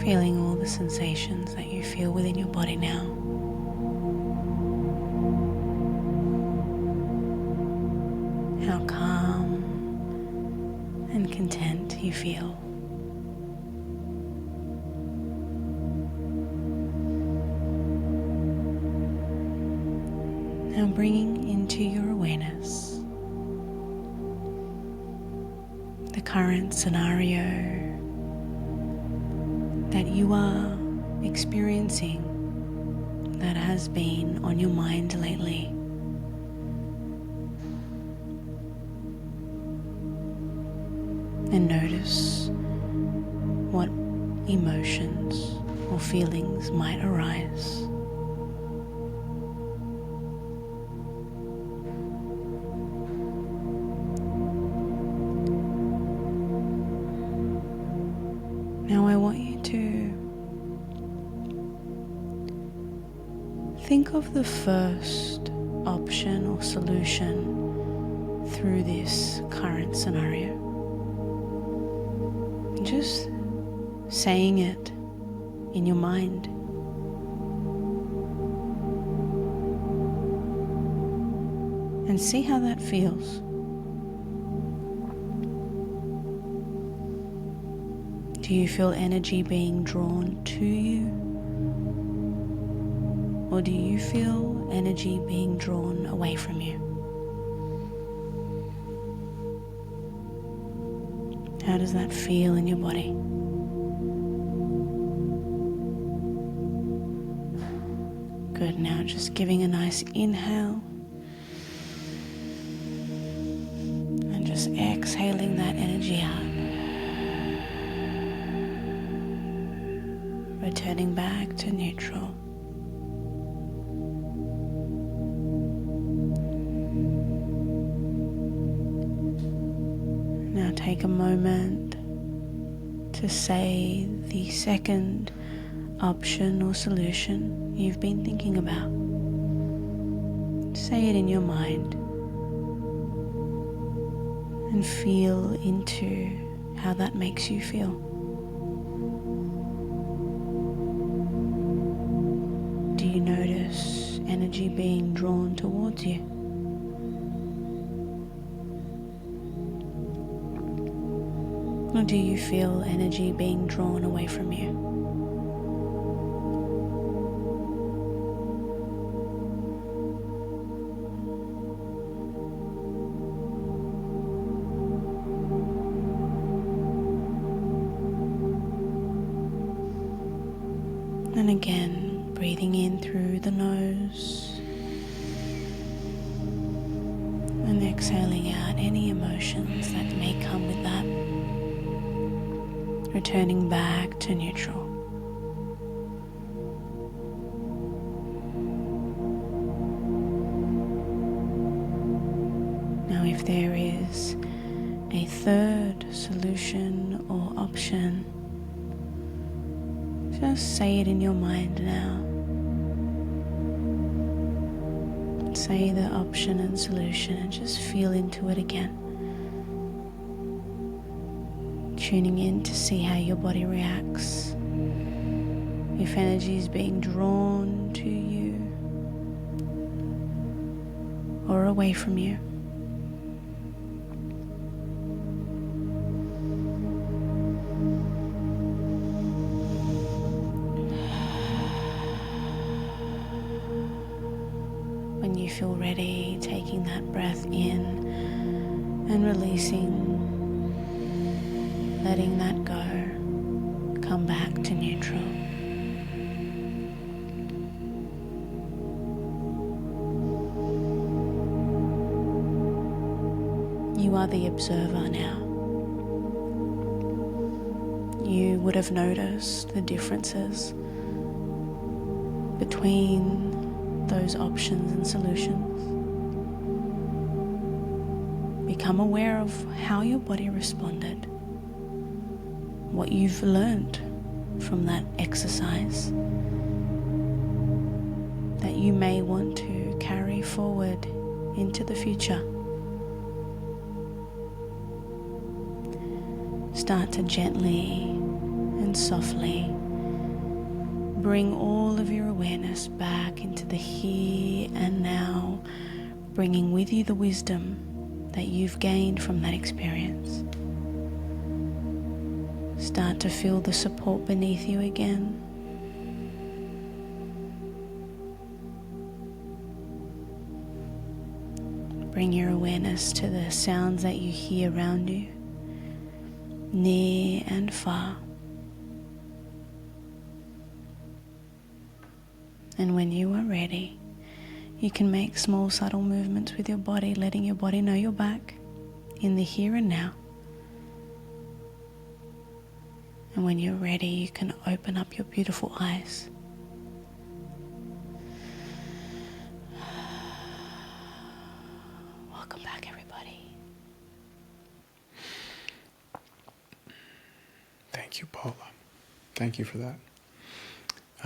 Feeling all the sensations that you feel within your body now. How calm and content you feel. Now bringing into your awareness the current scenario that you are experiencing that has been on your mind lately. And notice what emotions or feelings might arise. Now I want you to think of the first option or solution through this current scenario. And just saying it in your mind. And see how that feels. Do you feel energy being drawn to you? Or do you feel energy being drawn away from you? How does that feel in your body? Good, now just giving a nice inhale. And just exhaling that energy out. Returning back to neutral. Now take a moment to say the second option or solution you've been thinking about. Say it in your mind and feel into how that makes you feel. Do you notice energy being drawn towards you? Or do you feel energy being drawn away from you? And again, breathing in through the nose and exhaling out any emotions that may come with that. Returning back to neutral. Now, if there is a third solution or option, just say it in your mind now. Say the option and solution and just feel into it again. Tuning in to see how your body reacts. If energy is being drawn to you or away from you. When you feel ready, taking that breath in and releasing, letting that go, come back to neutral. You are the observer now. You would have noticed the differences between those options and solutions. Become aware of how your body responded, what you've learned from that exercise that you may want to carry forward into the future. Start to gently and softly bring all of your awareness back into the here and now, bringing with you the wisdom that you've gained from that experience. Start to feel the support beneath you again. Bring your awareness to the sounds that you hear around you, near and far. And when you are ready, you can make small, subtle movements with your body, letting your body know you're back in the here and now. And when you're ready, you can open up your beautiful eyes. Welcome back, everybody. Thank you, Paula. Thank you for that.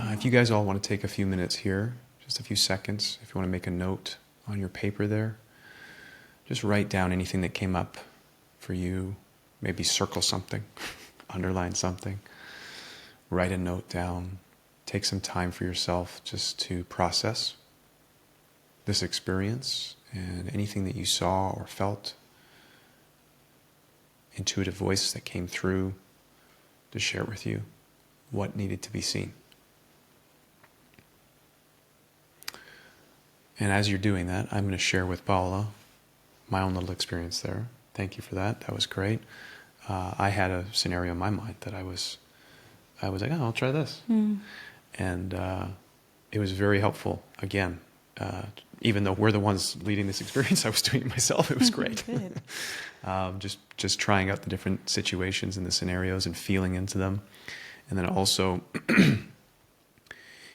If you guys all want to take a few minutes here, just a few seconds, if you want to make a note on your paper there, just write down anything that came up for you. Maybe circle something, underline something, write a note down. Take some time for yourself just to process this experience and anything that you saw or felt, intuitive voice that came through to share with you what needed to be seen. And as you're doing that, I'm going to share with Paula my own little experience there. Thank you for that. That was great. I had a scenario in my mind that I was like, oh, I'll try this. And it was very helpful. Again, even though we're the ones leading this experience, I was doing it myself. It was great. Just trying out the different situations and the scenarios and feeling into them. And then also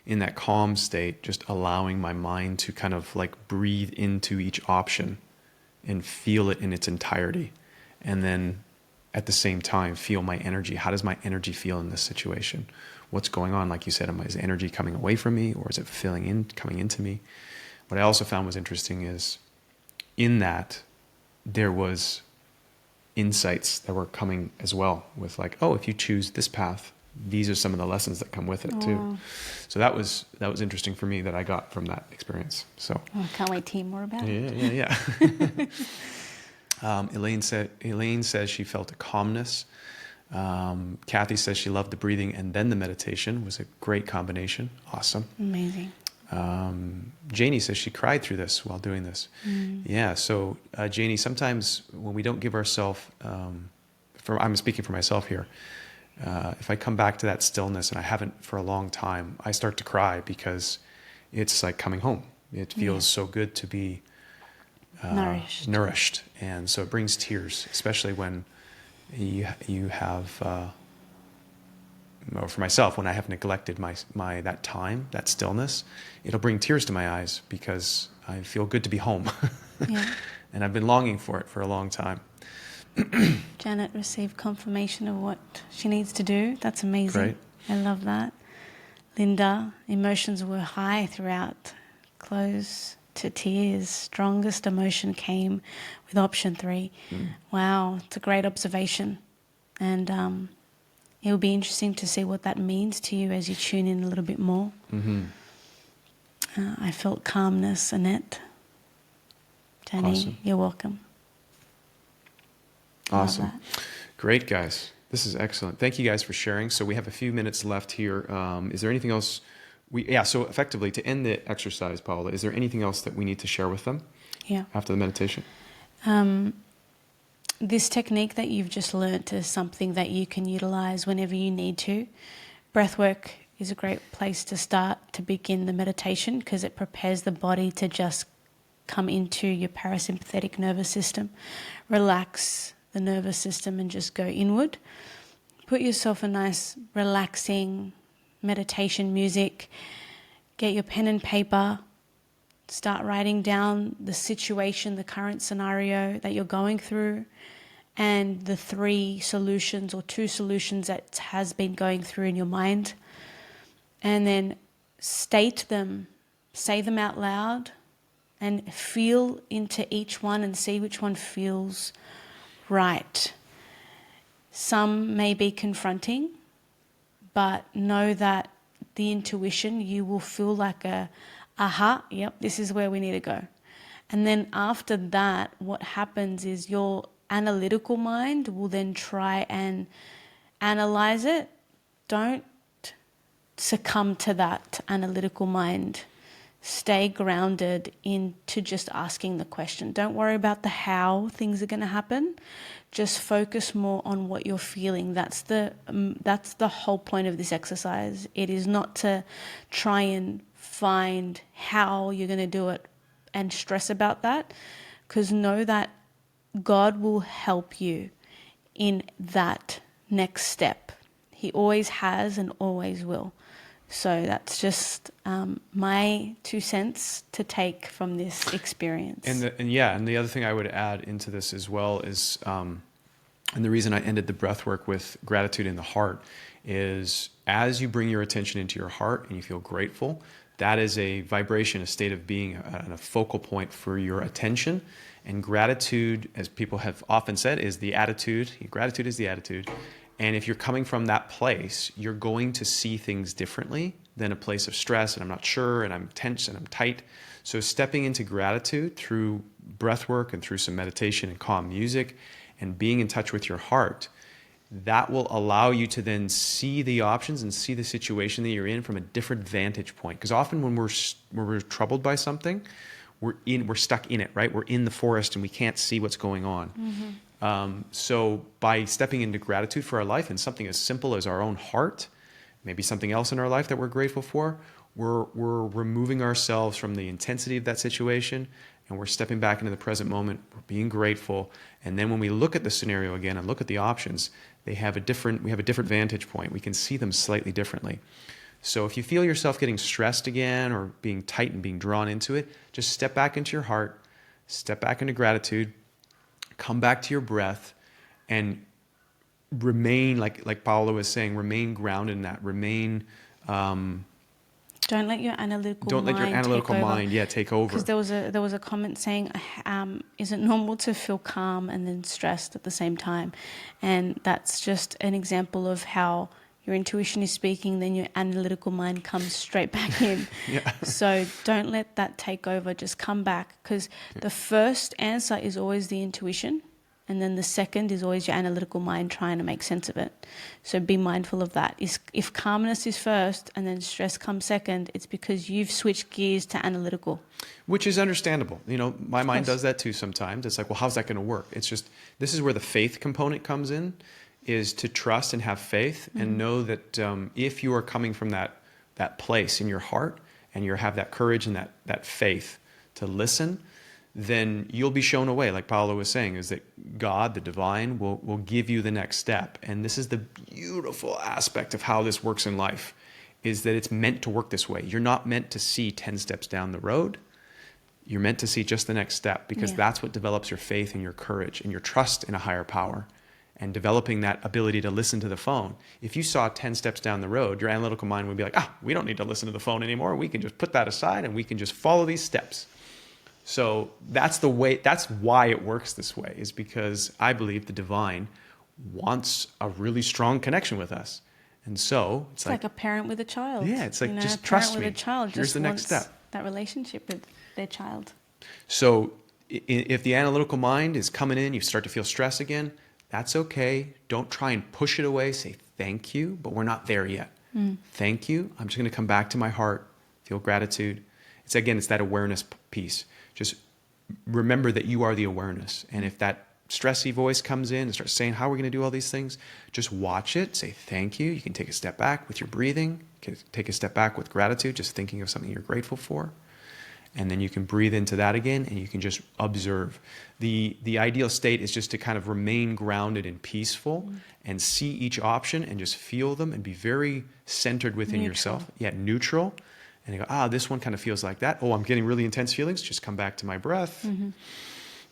in that calm state, just allowing my mind to kind of like breathe into each option and feel it in its entirety. And then at the same time, feel my energy. How does my energy feel in this situation? What's going on? Like you said, is energy coming away from me, or is it coming into me? What I also found was interesting is in that there was insights that were coming as well with like, oh, if you choose this path, these are some of the lessons that come with it too. Wow. So that was interesting for me that I got from that experience. So I can't wait to hear more about it. Yeah. Elaine says she felt a calmness. Kathy says she loved the breathing and then the meditation. It was a great combination. Awesome. Amazing. Janie says she cried through this while doing this. Yeah, so Janie, sometimes when we don't give ourselves, I'm speaking for myself here, if I come back to that stillness and I haven't for a long time, I start to cry because it's like coming home. It feels so good to be nourished. And so it brings tears, especially when you have, or for myself, when I have neglected my that time, that stillness, it'll bring tears to my eyes because I feel good to be home. And I've been longing for it for a long time. Janet received confirmation of what she needs to do. That's amazing. Great. I love that. Linda, emotions were high throughout, close to tears. Strongest emotion came with option 3. Wow, it's a great observation. And it will be interesting to see what that means to you as you tune in a little bit more. I felt calmness, Annette. Danny, Awesome. You're welcome. Awesome. Great, guys. This is excellent. Thank you guys for sharing. So we have a few minutes left here. Is there anything else? So effectively, to end the exercise, Paula, is there anything else that we need to share with them after the meditation? This technique that you've just learnt is something that you can utilize whenever you need to. Breathwork is a great place to start to begin the meditation because it prepares the body to just come into your parasympathetic nervous system. Relax the nervous system and just go inward. Put yourself a nice relaxing meditation music. Get your pen and paper. Start writing down the situation, the current scenario that you're going through, and the 3 solutions or 2 solutions that has been going through in your mind. And then state them, say them out loud, and feel into each one and see which one feels right. Some may be confronting, but know that the intuition, you will feel like aha, yep, this is where we need to go. And then after that, what happens is your analytical mind will then try and analyze it. Don't succumb to that analytical mind. Stay grounded into just asking the question. Don't worry about the how things are going to happen. Just focus more on what you're feeling. That's the whole point of this exercise. It is not to try and find how you're going to do it and stress about that, because know that God will help you in that next step. He always has and always will. So that's just my 2 cents to take from this experience. And the other thing I would add into this as well is, and the reason I ended the breath work with gratitude in the heart is as you bring your attention into your heart and you feel grateful, that is a vibration, a state of being, a focal point for your attention. And gratitude, as people have often said, is the attitude. Gratitude is the attitude. And if you're coming from that place, you're going to see things differently than a place of stress and I'm not sure and I'm tense and I'm tight. So stepping into gratitude through breath work and through some meditation and calm music and being in touch with your heart, that will allow you to then see the options and see the situation that you're in from a different vantage point. Because often when we're troubled by something, we're stuck in it, right? We're in the forest and we can't see what's going on. So by stepping into gratitude for our life and something as simple as our own heart, maybe something else in our life that we're grateful for, we're removing ourselves from the intensity of that situation and we're stepping back into the present moment. We're being grateful. And then when we look at the scenario again and look at the options, we have a different vantage point. We can see them slightly differently. So if you feel yourself getting stressed again or being tight and being drawn into it, just step back into your heart, step back into gratitude, come back to your breath, and remain, like Paula was saying, remain grounded in that. Remain. Don't let your analytical mind take over. Because there was a comment saying, is it normal to feel calm and then stressed at the same time? And that's just an example of how your intuition is speaking, then your analytical mind comes straight back in. So don't let that take over. Just come back, because the first answer is always the intuition. And then the second is always your analytical mind trying to make sense of it. So be mindful of that. If calmness is first and then stress comes second, it's because you've switched gears to analytical. Which is understandable. My mind does that too sometimes. It's like, well, how's that going to work? It's just, this is where the faith component comes in, is to trust and have faith and know that if you are coming from that place in your heart and you have that courage and that faith to listen, then you'll be shown a way, like Paolo was saying, is that God, the divine, will give you the next step. And this is the beautiful aspect of how this works in life, is that it's meant to work this way. You're not meant to see 10 steps down the road. You're meant to see just the next step, because that's what develops your faith and your courage and your trust in a higher power, and developing that ability to listen to the phone. If you saw 10 steps down the road, your analytical mind would be like, we don't need to listen to the phone anymore. We can just put that aside and we can just follow these steps. So that's why it works this way, is because I believe the divine wants a really strong connection with us. And so it's like a parent with a child. Yeah, it's like, just a trust parent me. with a child Here's just the next wants step. that relationship with their child. So if the analytical mind is coming in, you start to feel stress again, that's okay. Don't try and push it away. Say thank you, but we're not there yet. Thank you. I'm just going to come back to my heart, feel gratitude. It's that awareness piece. Just remember that you are the awareness. And if that stressy voice comes in and starts saying, how are we going to do all these things? Just watch it. Say thank you. You can take a step back with your breathing. You can take a step back with gratitude, just thinking of something you're grateful for. And then you can breathe into that again, and you can just observe. The ideal state is just to kind of remain grounded and peaceful and see each option and just feel them and be very centered within yourself. Yeah, neutral. And you go, this one kind of feels like that. Oh, I'm getting really intense feelings. Just come back to my breath,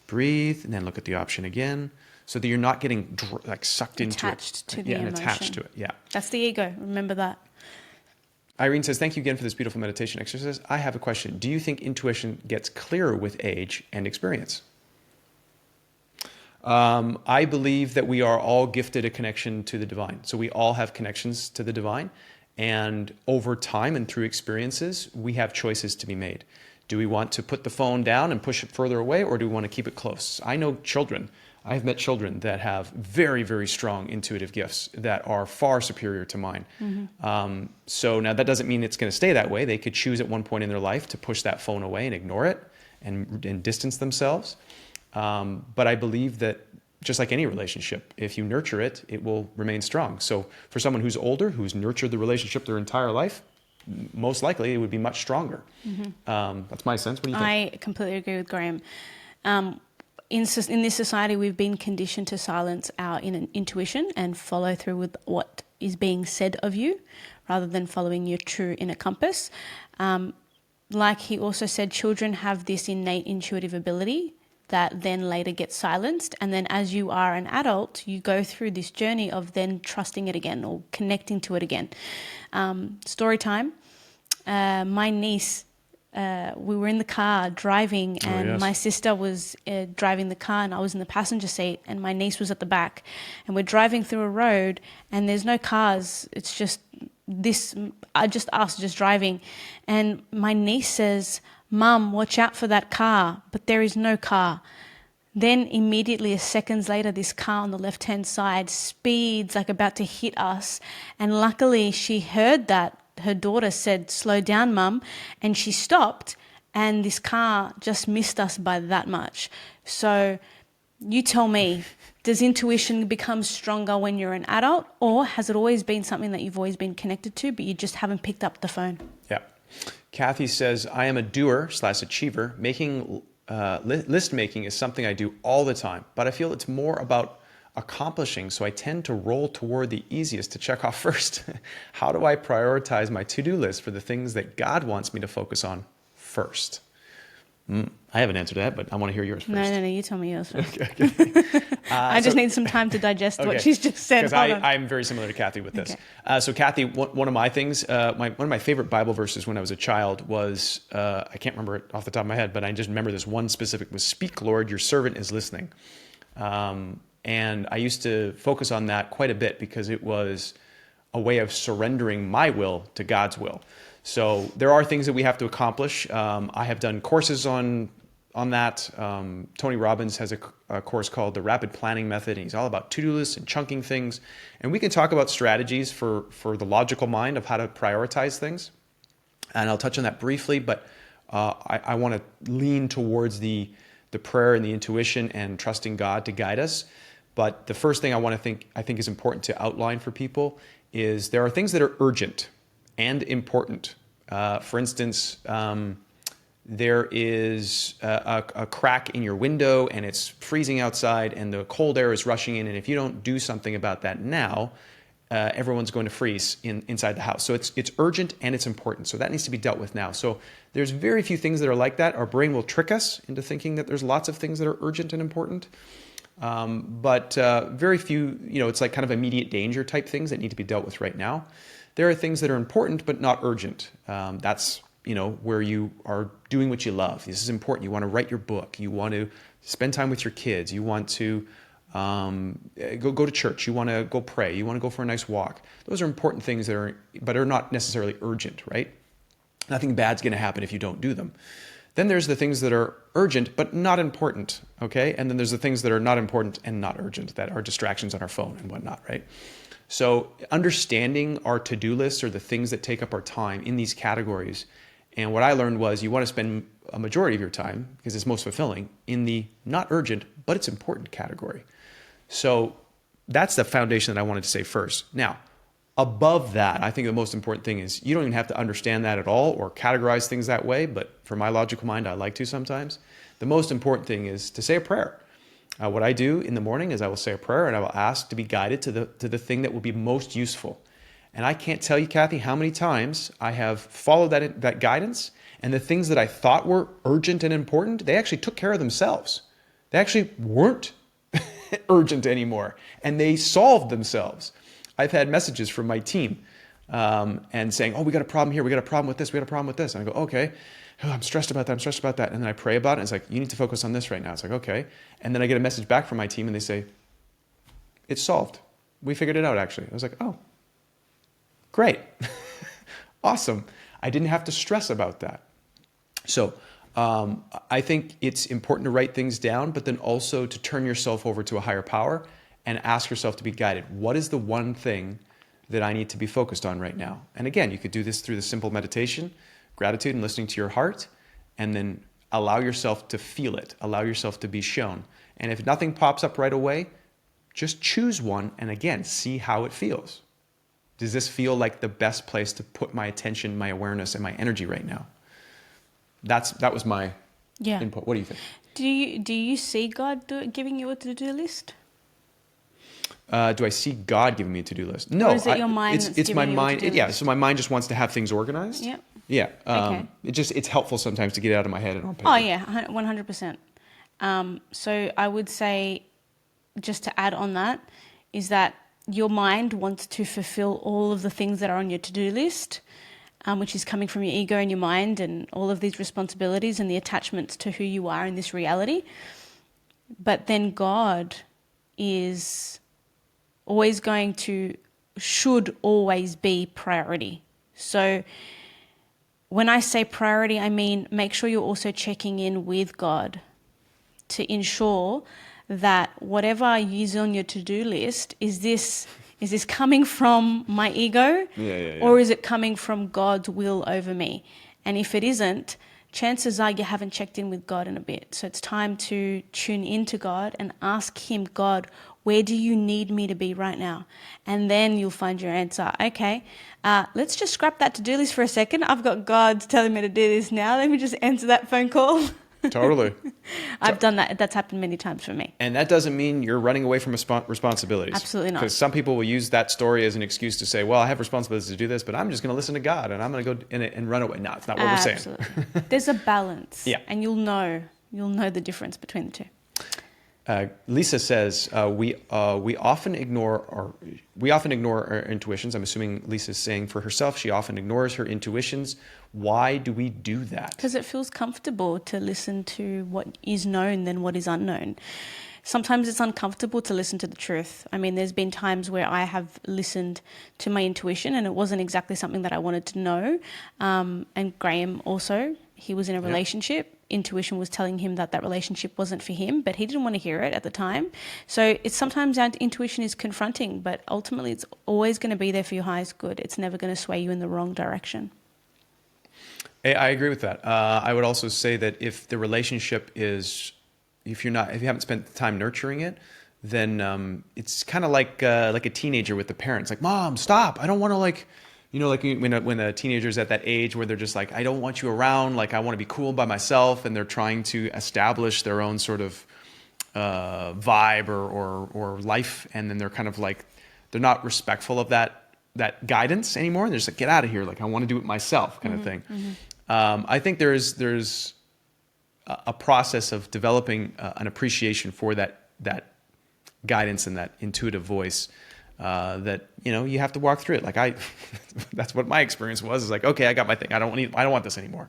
breathe, and then look at the option again, so that you're not getting sucked into it. Attached to the emotion. Attached to it, yeah. That's the ego. Remember that. Irene says, thank you again for this beautiful meditation exercise. I have a question. Do you think intuition gets clearer with age and experience? I believe that we are all gifted a connection to the divine. So we all have connections to the divine. And over time and through experiences, we have choices to be made. Do we want to put the phone down and push it further away, or do we want to keep it close? I know children. I've met children that have very, very strong intuitive gifts that are far superior to mine. So now that doesn't mean it's going to stay that way. They could choose at one point in their life to push that phone away and ignore it and distance themselves. But I believe that just like any relationship, if you nurture it, it will remain strong. So for someone who's older, who's nurtured the relationship their entire life, most likely it would be much stronger. That's my sense. What do you think? I completely agree with Graham. In this society, we've been conditioned to silence our intuition and follow through with what is being said of you, rather than following your true inner compass. Like he also said, children have this innate intuitive ability that then later gets silenced. And then as you are an adult, you go through this journey of then trusting it again or connecting to it again. Story time. My niece, we were in the car driving, and my sister was driving the car and I was in the passenger seat, and my niece was at the back, and we're driving through a road and there's no cars. It's just us just driving. And my niece says, "Mum, watch out for that car," but there is no car. Then immediately, seconds later, this car on the left-hand side speeds like about to hit us. And luckily she heard that. Her daughter said, "Slow down, Mum," and she stopped, and this car just missed us by that much. So you tell me, does intuition become stronger when you're an adult, or has it always been something that you've always been connected to, but you just haven't picked up the phone? Yeah. Kathy says, I am a doer/achiever. List making is something I do all the time, but I feel it's more about accomplishing, so I tend to roll toward the easiest to check off first. How do I prioritize my to-do list for the things that God wants me to focus on first? I have an answer to that, but I want to hear yours first. No, you tell me yours first. Okay. I just need some time to digest what she's just said. Because I'm very similar to Kathy with this. Okay. So Kathy, one of my things, one of my favorite Bible verses when I was a child was, I can't remember it off the top of my head, but I just remember this one specific was, "Speak, Lord, your servant is listening." And I used to focus on that quite a bit because it was a way of surrendering my will to God's will. So there are things that we have to accomplish. I have done courses on on that. Tony Robbins has a course called the Rapid Planning Method, and he's all about to-do lists and chunking things. And we can talk about strategies for the logical mind of how to prioritize things. And I'll touch on that briefly, but I want to lean towards the prayer and the intuition and trusting God to guide us. But the first thing I think is important to outline for people is there are things that are urgent and important. For instance, there is a crack in your window and it's freezing outside and the cold air is rushing in. And if you don't do something about that now, everyone's going to freeze inside the house. So it's urgent and it's important. So that needs to be dealt with now. So there's very few things that are like that. Our brain will trick us into thinking that there's lots of things that are urgent and important. But very few, it's like kind of immediate danger type things that need to be dealt with right now. There are things that are important but not urgent. That's where you are doing what you love. This is important. You want to write your book. You want to spend time with your kids. You want to go to church. You want to go pray. You want to go for a nice walk. Those are important things but are not necessarily urgent, right? Nothing bad's going to happen if you don't do them. Then there's the things that are urgent but not important, okay? And then there's the things that are not important and not urgent, that are distractions on our phone and whatnot, right? So understanding our to-do lists or the things that take up our time in these categories. And what I learned was you want to spend a majority of your time, because it's most fulfilling, in the not urgent but it's important category. So that's the foundation that I wanted to say first. Now, above that, I think the most important thing is you don't even have to understand that at all or categorize things that way, but for my logical mind, I like to sometimes. The most important thing is to say a prayer. What I do in the morning is I will say a prayer and I will ask to be guided to the thing that will be most useful. And I can't tell you, Kathy, how many times I have followed that guidance, and the things that I thought were urgent and important, they actually took care of themselves. They actually weren't urgent anymore, and they solved themselves. I've had messages from my team and saying, we got a problem here, we got a problem with this, we got a problem with this. And I go, okay, I'm stressed about that. And then I pray about it, and it's like, you need to focus on this right now. It's like, okay. And then I get a message back from my team, and they say, it's solved. We figured it out, actually. I was like, oh, great. Awesome. I didn't have to stress about that. So I think it's important to write things down, but then also to turn yourself over to a higher power and ask yourself to be guided. What is the one thing that I need to be focused on right now? And again, you could do this through the simple meditation, gratitude, and listening to your heart, and then allow yourself to feel it, allow yourself to be shown. And if nothing pops up right away, just choose one and again, see how it feels. Does this feel like the best place to put my attention, my awareness, and my energy right now? That was my input. What do you think? Do you see God giving you a to-do list? Do I see God giving me a to-do list? No. Or is it your mind that's it's my giving you a mind. to-do Yeah. list? So my mind just wants to have things organized. Yep. Yeah. Okay. It's helpful sometimes to get it out of my head and on paper. Oh yeah, 100%. So I would say, just to add on that, is that your mind wants to fulfill all of the things that are on your to-do list, which is coming from your ego and your mind and all of these responsibilities and the attachments to who you are in this reality. But then God is always should always be priority. So when I say priority, I mean make sure you're also checking in with God to ensure that whatever is on your to-do list, is this coming from my ego? Yeah. Or is it coming from God's will over me? And if it isn't, chances are you haven't checked in with God in a bit. So it's time to tune into God and ask him, God, where do you need me to be right now? And then you'll find your answer. Okay, let's just scrap that to-do list for a second. I've got God telling me to do this now. Let me just answer that phone call. Totally. I've done that. That's happened many times for me. And that doesn't mean you're running away from responsibilities. Absolutely not. Because some people will use that story as an excuse to say, well, I have responsibilities to do this, but I'm just going to listen to God and I'm going to go and run away. No, it's not what we're saying. Absolutely. There's a balance. Yeah. And you'll know the difference between the two. Lisa says we often ignore our intuitions. I'm assuming Lisa's saying for herself she often ignores her intuitions. Why do we do that? Because it feels comfortable to listen to what is known than what is unknown. Sometimes it's uncomfortable to listen to the truth. I mean, there's been times where I have listened to my intuition and it wasn't exactly something that I wanted to know. And Graham also, he was in a relationship. intuition was telling him that that relationship wasn't for him, but he didn't want to hear it at the time. So it's sometimes our intuition is confronting, but ultimately it's always going to be there for your highest good. It's never going to sway you in the wrong direction. I agree with that. I would also say that if the relationship is, if you haven't spent time nurturing it, then it's kind of like a teenager with the parents. Like, Mom, stop! I don't want to like when a teenager's at that age where they're just like, I don't want you around. Like, I want to be cool by myself, and they're trying to establish their own sort of vibe or life, and then they're kind of like, they're not respectful of that guidance anymore. And they're just like, get out of here! Like, I want to do it myself, kind of thing. I think there's a process of developing an appreciation for that guidance and that intuitive voice that you have to walk through it. Like that's what my experience was. Is like, okay, I got my thing. I don't want this anymore.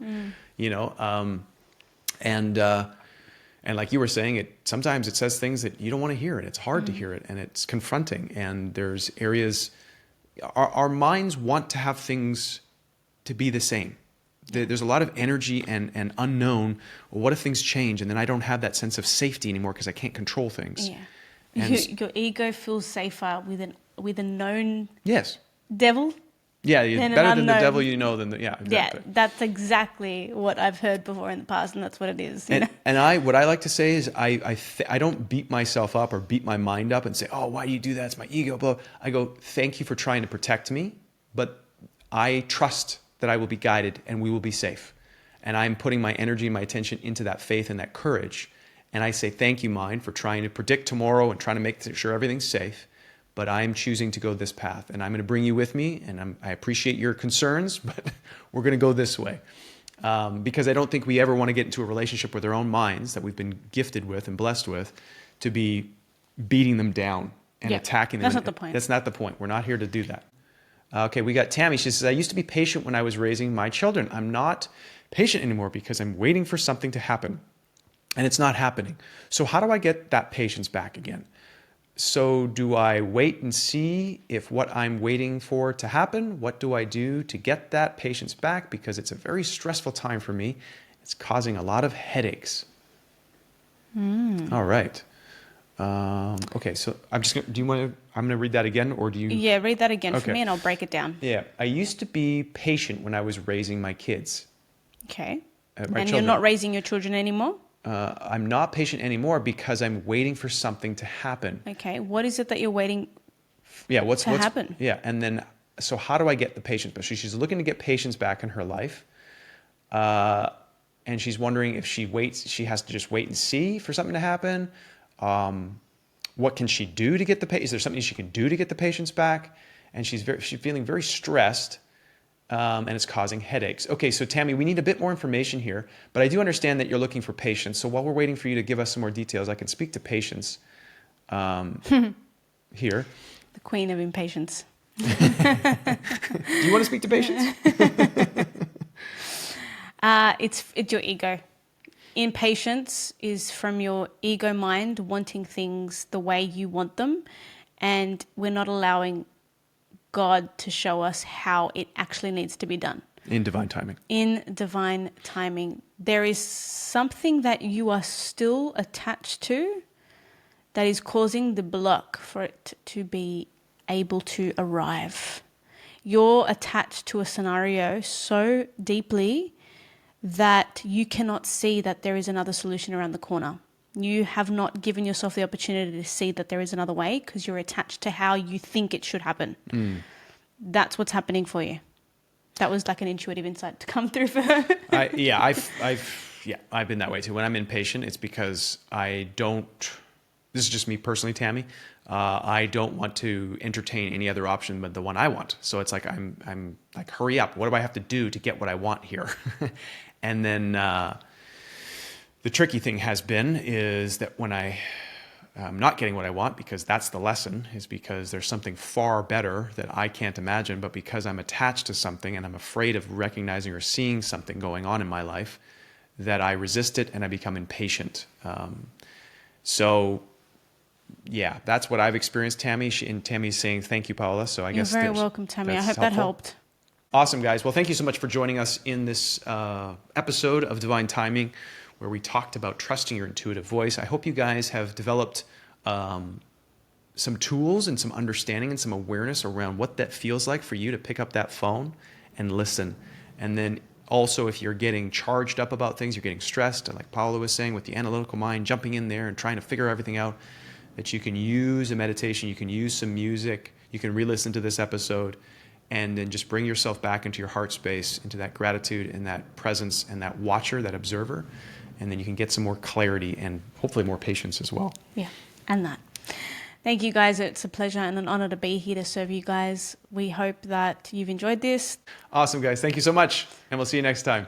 And like you were saying, sometimes it says things that you don't want to hear, and it's hard to hear it, and it's confronting. And there's areas our minds want to have things to be the same. There's a lot of energy and unknown. Well, what if things change, and then I don't have that sense of safety anymore because I can't control things? Yeah. And your ego feels safer with a known devil. Yeah, better than the devil you know than exactly. Yeah, that's exactly what I've heard before in the past, and that's what it is. And what I like to say is I don't beat myself up or beat my mind up and say, oh, why do you do that? It's my ego. Blah. I go, thank you for trying to protect me, but I trust that I will be guided and we will be safe. And I'm putting my energy and my attention into that faith and that courage. And I say, thank you, mind, for trying to predict tomorrow and trying to make sure everything's safe. But I'm choosing to go this path, and I'm going to bring you with me. And I appreciate your concerns, but we're going to go this way. Because I don't think we ever want to get into a relationship with our own minds that we've been gifted with and blessed with to be beating them down and attacking them. That's not the point. That's not the point. We're not here to do that. Okay, we got Tammy. She says, I used to be patient when I was raising my children. I'm not patient anymore because I'm waiting for something to happen, and it's not happening. So how do I get that patience back again? So do I wait and see if what I'm waiting for to happen? What do I do to get that patience back? Because it's a very stressful time for me. It's causing a lot of headaches. All right. Okay, so I'm going to read that again, or do you? Yeah, read that again for me and I'll break it down. Yeah. I used to be patient when I was raising my kids. Okay. My and children. you're not raising your children anymore? I'm not patient anymore because I'm waiting for something to happen. Okay. What is it that you're waiting what's happen? Yeah. And then, so how do I get the patience? But she's looking to get patience back in her life. And she's wondering if she has to just wait and see for something to happen. What can she do to get the patience? Is there something she can do to get the patience back? And she's feeling very stressed, and it's causing headaches. Okay, so Tammy, we need a bit more information here, but I do understand that you're looking for patience. So while we're waiting for you to give us some more details, I can speak to patience here. The queen of impatience. Do you want to speak to patience? It's your ego. Impatience is from your ego mind wanting things the way you want them, and we're not allowing God to show us how it actually needs to be done. In divine timing. In divine timing. There is something that you are still attached to that is causing the block for it to be able to arrive. You're attached to a scenario so deeply that you cannot see that there is another solution around the corner. You have not given yourself the opportunity to see that there is another way because you're attached to how you think it should happen. That's what's happening for you. That was like an intuitive insight to come through for her. I've been that way too. When I'm impatient, it's because this is just me personally, Tammy. I don't want to entertain any other option but the one I want. So it's like I'm like, hurry up. What do I have to do to get what I want here? And then the tricky thing is that when I'm not getting what I want, because that's the lesson, is because there's something far better that I can't imagine, but because I'm attached to something and I'm afraid of recognizing or seeing something going on in my life, that I resist it and I become impatient. Yeah, that's what I've experienced, Tammy. And Tammy's saying, thank you, Paula. So You're very welcome, Tammy. I hope that helped. Awesome, guys. Well, thank you so much for joining us in this episode of Divine Timing. where we talked about trusting your intuitive voice. I hope you guys have developed some tools and some understanding and some awareness around what that feels like for you to pick up that phone and listen. And then also, if you're getting charged up about things, you're getting stressed, and like Paolo was saying, with the analytical mind jumping in there and trying to figure everything out, that you can use a meditation, you can use some music, you can re-listen to this episode, and then just bring yourself back into your heart space, into that gratitude and that presence and that watcher, that observer, and then you can get some more clarity and hopefully more patience as well. Yeah, and that. Thank you guys. It's a pleasure and an honor to be here to serve you guys. We hope that you've enjoyed this. Awesome, guys. Thank you so much, and we'll see you next time.